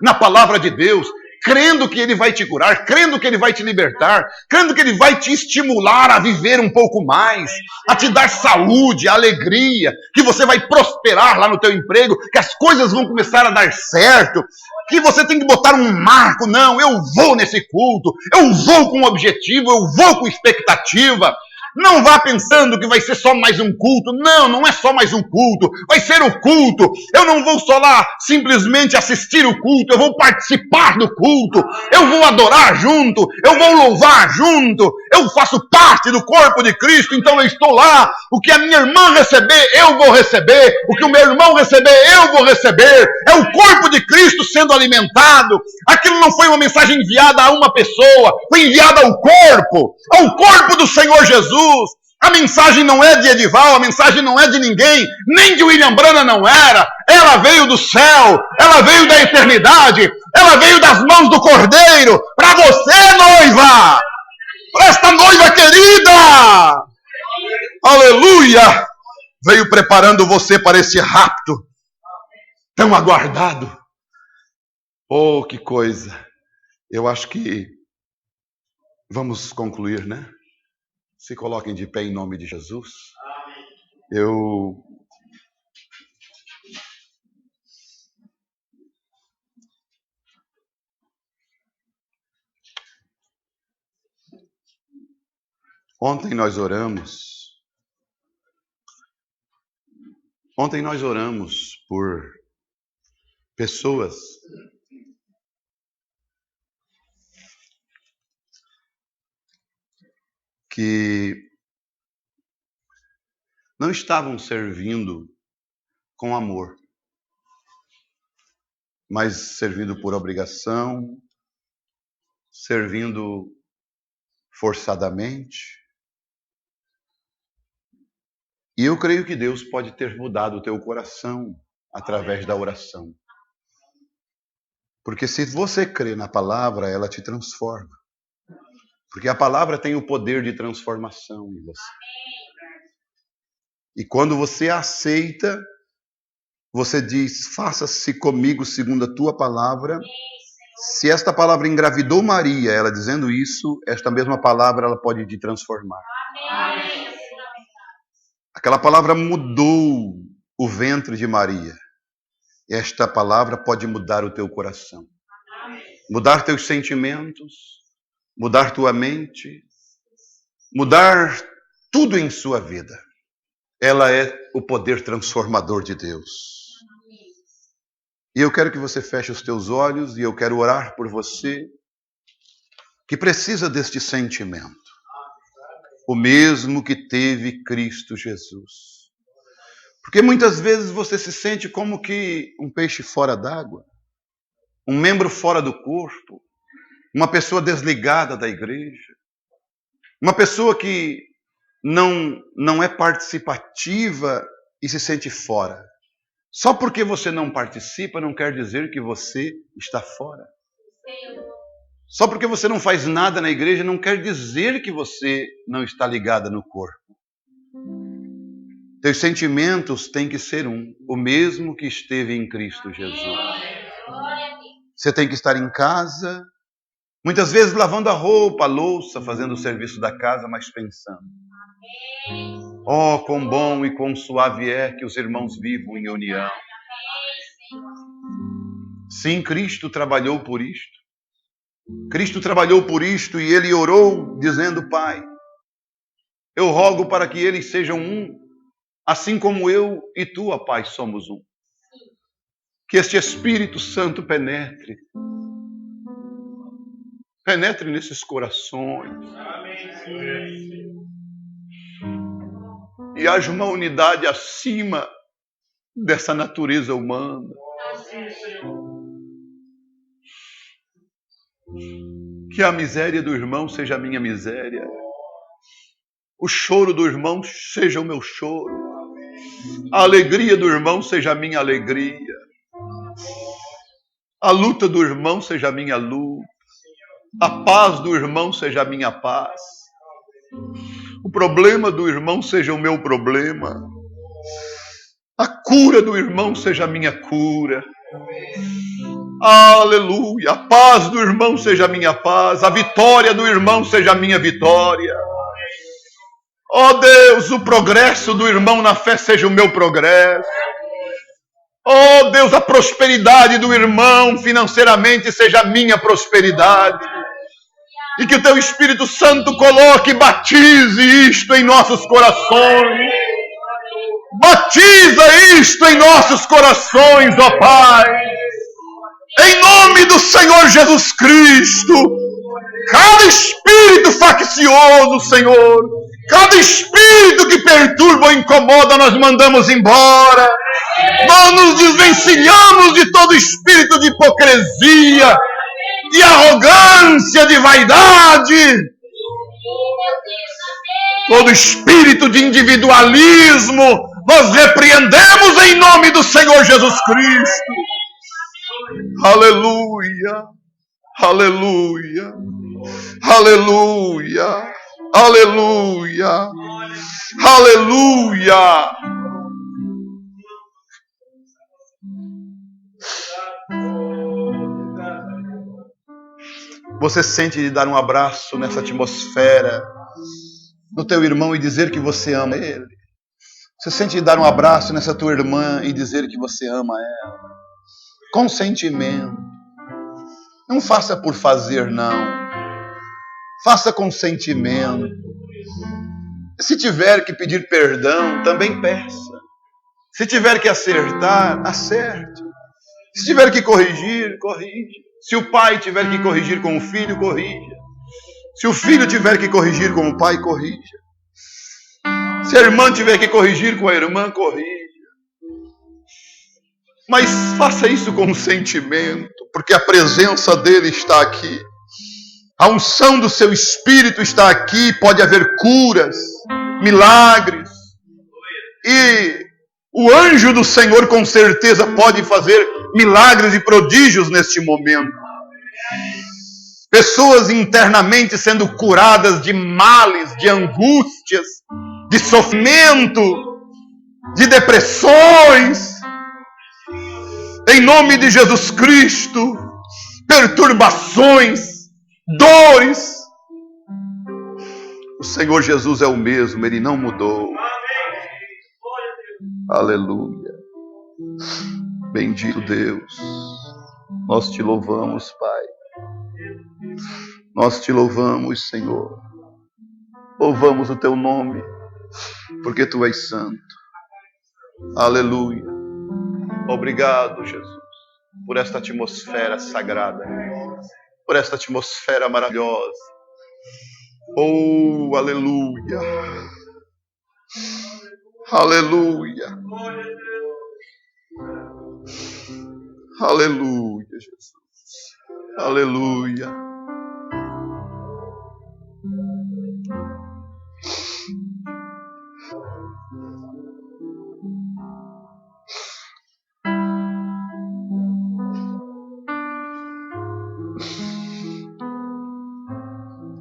[SPEAKER 2] na palavra de Deus, crendo que Ele vai te curar, crendo que Ele vai te libertar, crendo que Ele vai te estimular a viver um pouco mais, a te dar saúde, alegria, que você vai prosperar lá no teu emprego, que as coisas vão começar a dar certo, que você tem que botar um marco. Não, eu vou nesse culto, eu vou com objetivo, eu vou com expectativa. Não vá pensando que vai ser só mais um culto. Não, não é só mais um culto. Vai ser o culto. Eu não vou só lá simplesmente assistir o culto. Eu vou participar do culto. Eu vou adorar junto. Eu vou louvar junto. Eu faço parte do corpo de Cristo. Então eu estou lá. O que a minha irmã receber, eu vou receber. O que o meu irmão receber, eu vou receber. É o corpo de Cristo sendo alimentado. Aquilo não foi uma mensagem enviada a uma pessoa. Foi enviada ao corpo do Senhor Jesus. A mensagem não é de Edival, a mensagem não é de ninguém, nem de William Branham não era. Ela veio do céu, ela veio da eternidade, ela veio das mãos do Cordeiro, para você, noiva, para esta noiva querida. Aleluia! Veio preparando você para esse rapto tão aguardado. Oh, que coisa! Eu acho que vamos concluir, né? Se coloquem de pé em nome de Jesus. Ontem nós oramos por pessoas que não estavam servindo com amor, mas servindo por obrigação, servindo forçadamente. E eu creio que Deus pode ter mudado o teu coração através da oração. Porque se você crê na palavra, ela te transforma. Porque a palavra tem o poder de transformação em você. E quando você aceita, você diz: faça-se comigo segundo a tua palavra. Se esta palavra engravidou Maria, ela dizendo isso, esta mesma palavra ela pode te transformar. Aquela palavra mudou o ventre de Maria. Esta palavra pode mudar o teu coração. Mudar teus sentimentos, mudar tua mente, mudar tudo em sua vida. Ela é o poder transformador de Deus. E eu quero que você feche os teus olhos e eu quero orar por você que precisa deste sentimento. O mesmo que teve Cristo Jesus. Porque muitas vezes você se sente como que um peixe fora d'água, um membro fora do corpo, uma pessoa desligada da igreja, uma pessoa que não é participativa e se sente fora. Só porque você não participa não quer dizer que você está fora. Só porque você não faz nada na igreja não quer dizer que você não está ligada no corpo. Teus sentimentos têm que ser o mesmo que esteve em Cristo Jesus. Você tem que estar em casa, muitas vezes lavando a roupa, a louça, fazendo o serviço da casa, mas pensando: oh, quão bom e quão suave é que os irmãos vivam em união. Sim, Cristo trabalhou por isto. Cristo trabalhou por isto e Ele orou dizendo: Pai, eu rogo para que eles sejam um, assim como eu e tu, ó Pai, somos um. Que este Espírito Santo penetre nesses corações. E haja uma unidade acima dessa natureza humana. Que a miséria do irmão seja a minha miséria. O choro do irmão seja o meu choro. A alegria do irmão seja a minha alegria. A luta do irmão seja a minha luta. A paz do irmão seja a minha paz.
[SPEAKER 1] O problema do irmão seja o meu problema. A cura do irmão seja a minha cura. Aleluia. A paz do irmão seja a minha paz. A vitória do irmão seja a minha vitória. Ó Deus, o progresso do irmão na fé seja o meu progresso. Ó Deus, a prosperidade do irmão financeiramente seja a minha prosperidade. E que o Teu Espírito Santo coloque e batize isto em nossos corações. Batiza isto em nossos corações, ó Pai. Em nome do Senhor Jesus Cristo. Cada espírito faccioso, Senhor, cada espírito que perturba ou incomoda, nós mandamos embora. Nós nos desvencilhamos de todo espírito de hipocrisia, de arrogância, de vaidade. Todo espírito de individualismo, nós repreendemos em nome do Senhor Jesus Cristo. Aleluia, aleluia, aleluia, aleluia, aleluia. Você sente de dar um abraço nessa atmosfera no teu irmão e dizer que você ama ele? Você sente de dar um abraço nessa tua irmã e dizer que você ama ela? Com sentimento. Não faça por fazer, não. Faça com sentimento. Se tiver que pedir perdão, também peça. Se tiver que acertar, acerte. Se tiver que corrigir, corrija. Se o pai tiver que corrigir com o filho, corrija. Se o filho tiver que corrigir com o pai, corrija. Se a irmã tiver que corrigir com a irmã, corrija. Mas faça isso com sentimento, porque a presença dele está aqui. A unção do seu Espírito está aqui. Pode haver curas, milagres. E o anjo do Senhor com certeza pode fazer milagres e prodígios neste momento. Pessoas internamente sendo curadas de males, de angústias, de sofrimento, de depressões. Em nome de Jesus Cristo, perturbações, dores. O Senhor Jesus é o mesmo, Ele não mudou. Aleluia. Bendito Deus. Nós te louvamos, Pai. Nós te louvamos, Senhor. Louvamos o teu nome, porque tu és santo. Aleluia. Obrigado, Jesus, por esta atmosfera sagrada, por esta atmosfera maravilhosa. Oh, aleluia. Aleluia. Aleluia, Jesus. Aleluia.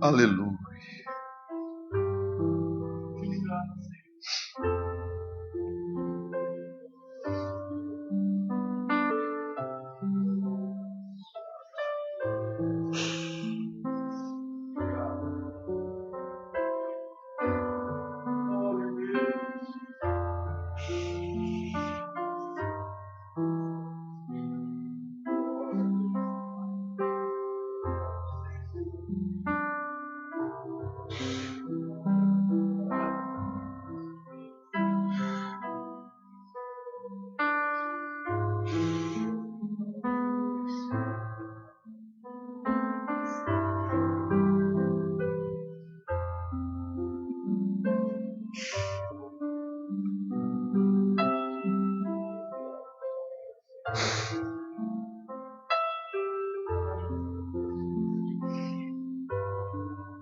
[SPEAKER 1] Aleluia.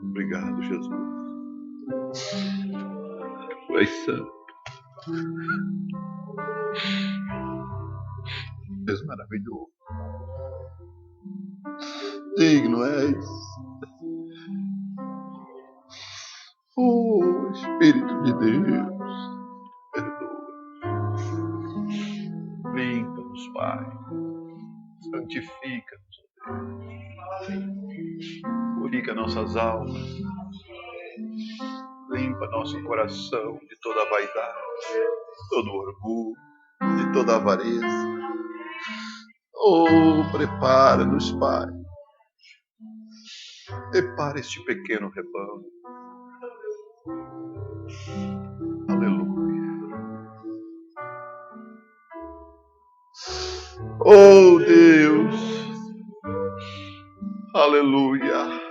[SPEAKER 1] Obrigado, Jesus. Tu és santo. És maravilhoso. Digno és. Espírito de Deus, perdoa. Limpa-nos, Pai. Santifica-nos, ó Deus. Purifica nossas almas. Limpa nosso coração de toda vaidade, de todo orgulho, de toda avareza. Oh, prepara-nos, Pai. Prepara este pequeno rebanho. Aleluia. Oh, Deus. Aleluia.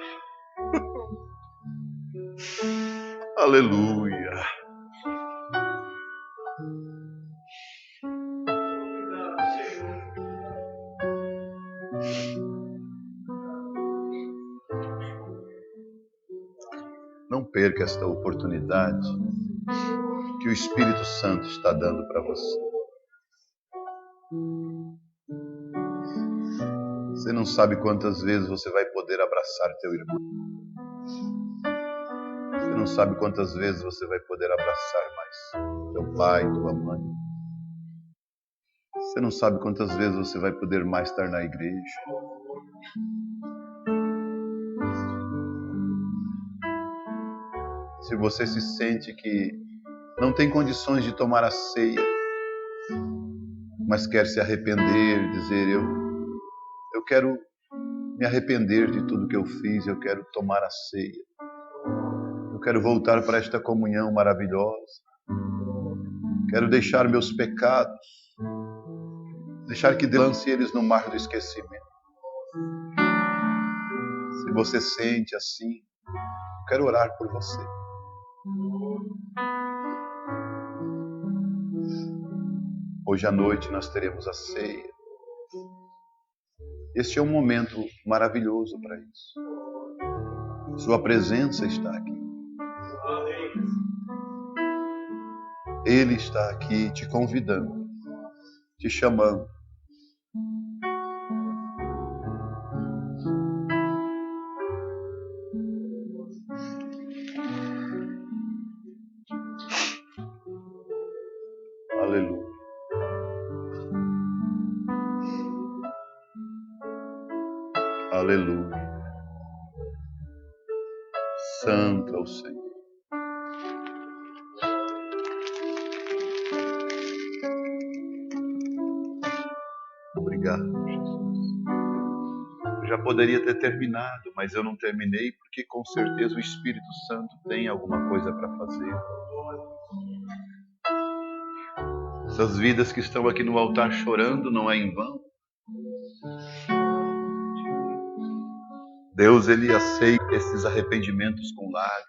[SPEAKER 1] Aleluia. Não perca esta oportunidade que o Espírito Santo está dando para você. Você não sabe quantas vezes você vai poder abraçar teu irmão. Você não sabe quantas vezes você vai poder abraçar mais teu pai, tua mãe. Você não sabe quantas vezes você vai poder mais estar na igreja. Se você se sente que não tem condições de tomar a ceia, mas quer se arrepender, dizer, eu quero me arrepender de tudo que eu fiz, eu quero tomar a ceia. Eu quero voltar para esta comunhão maravilhosa. Quero deixar meus pecados, deixar que Deus lance eles no mar do esquecimento. Se você sente assim, eu quero orar por você. Hoje à noite nós teremos a ceia. Este é um momento maravilhoso para isso. Sua presença está aqui. Ele está aqui te convidando, te chamando. Aleluia. Aleluia. Santo é o Senhor. Obrigado, Jesus. Eu já poderia ter terminado, mas eu não terminei porque com certeza o Espírito Santo tem alguma coisa para fazer. Essas vidas que estão aqui no altar chorando não é em vão. Deus, Ele aceita esses arrependimentos com lágrimas.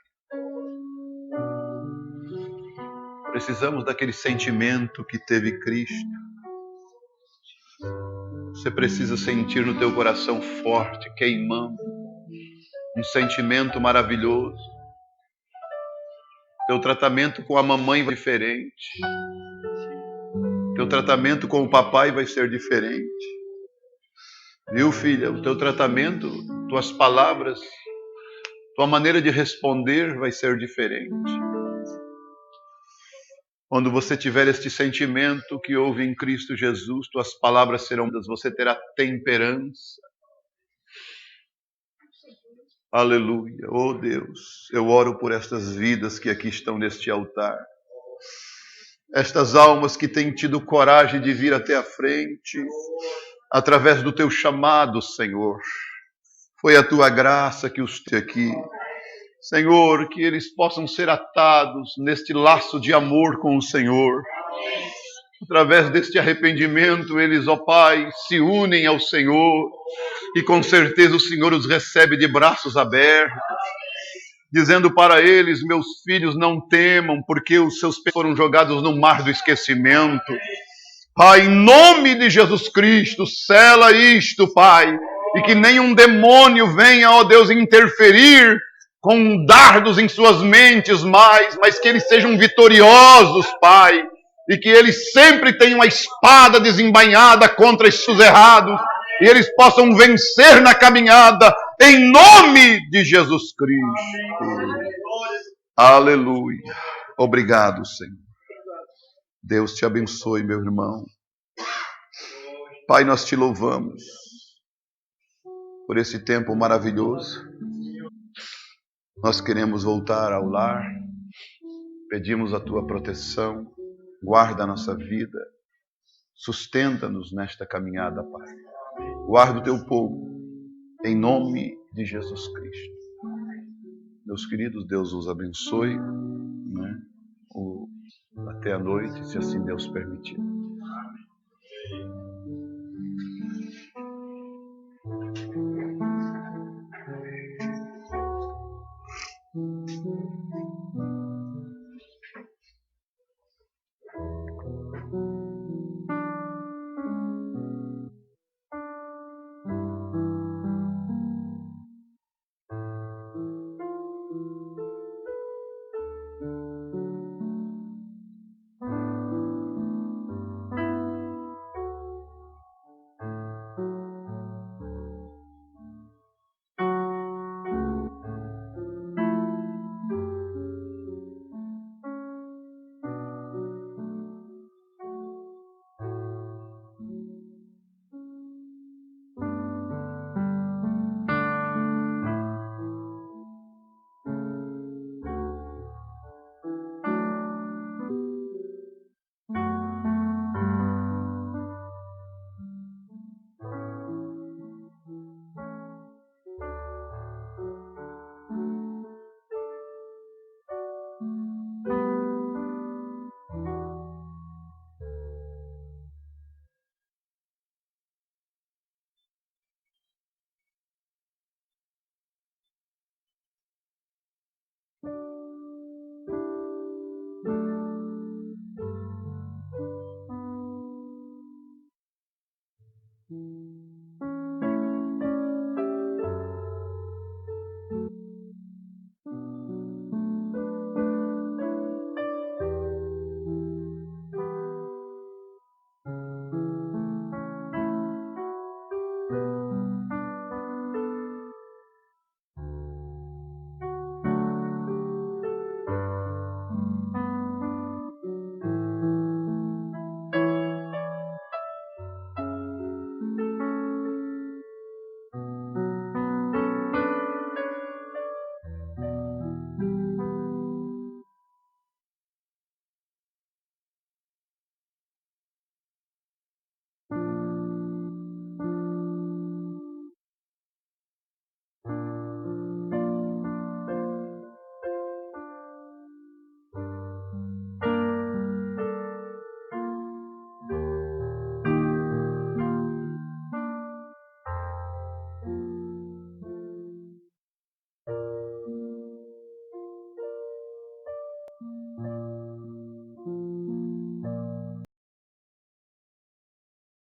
[SPEAKER 1] Precisamos daquele sentimento que teve Cristo. Você precisa sentir no teu coração forte, queimando, um sentimento maravilhoso. Teu tratamento com a mamãe vai ser diferente. Teu tratamento com o papai vai ser diferente. Viu, filha? O teu tratamento, tuas palavras, tua maneira de responder vai ser diferente. Quando você tiver este sentimento que houve em Cristo Jesus, tuas palavras serão mudas, você terá temperança. Aleluia. Oh Deus, eu oro por estas vidas que aqui estão neste altar. Estas almas que têm tido coragem de vir até a frente, através do teu chamado, Senhor. Foi a tua graça que os tem aqui. Senhor, que eles possam ser atados neste laço de amor com o Senhor. Através deste arrependimento, eles, ó Pai, se unem ao Senhor. E com certeza o Senhor os recebe de braços abertos, dizendo para eles, meus filhos, não temam, porque os seus pecados foram jogados no mar do esquecimento. Pai, em nome de Jesus Cristo, sela isto, Pai, e que nenhum demônio venha, ó Deus, interferir com dardos em suas mentes mais, mas que eles sejam vitoriosos, Pai, e que eles sempre tenham a espada desembainhada contra esses errados, e eles possam vencer na caminhada, em nome de Jesus Cristo. Aleluia. Obrigado, Senhor. Deus te abençoe, meu irmão. Pai, nós te louvamos por esse tempo maravilhoso. Nós queremos voltar ao lar. Pedimos a tua proteção. Guarda a nossa vida. Sustenta-nos nesta caminhada, Pai. Guarda o teu povo. Em nome de Jesus Cristo. Meus queridos, Deus os abençoe, né? Até a noite, se assim Deus permitir.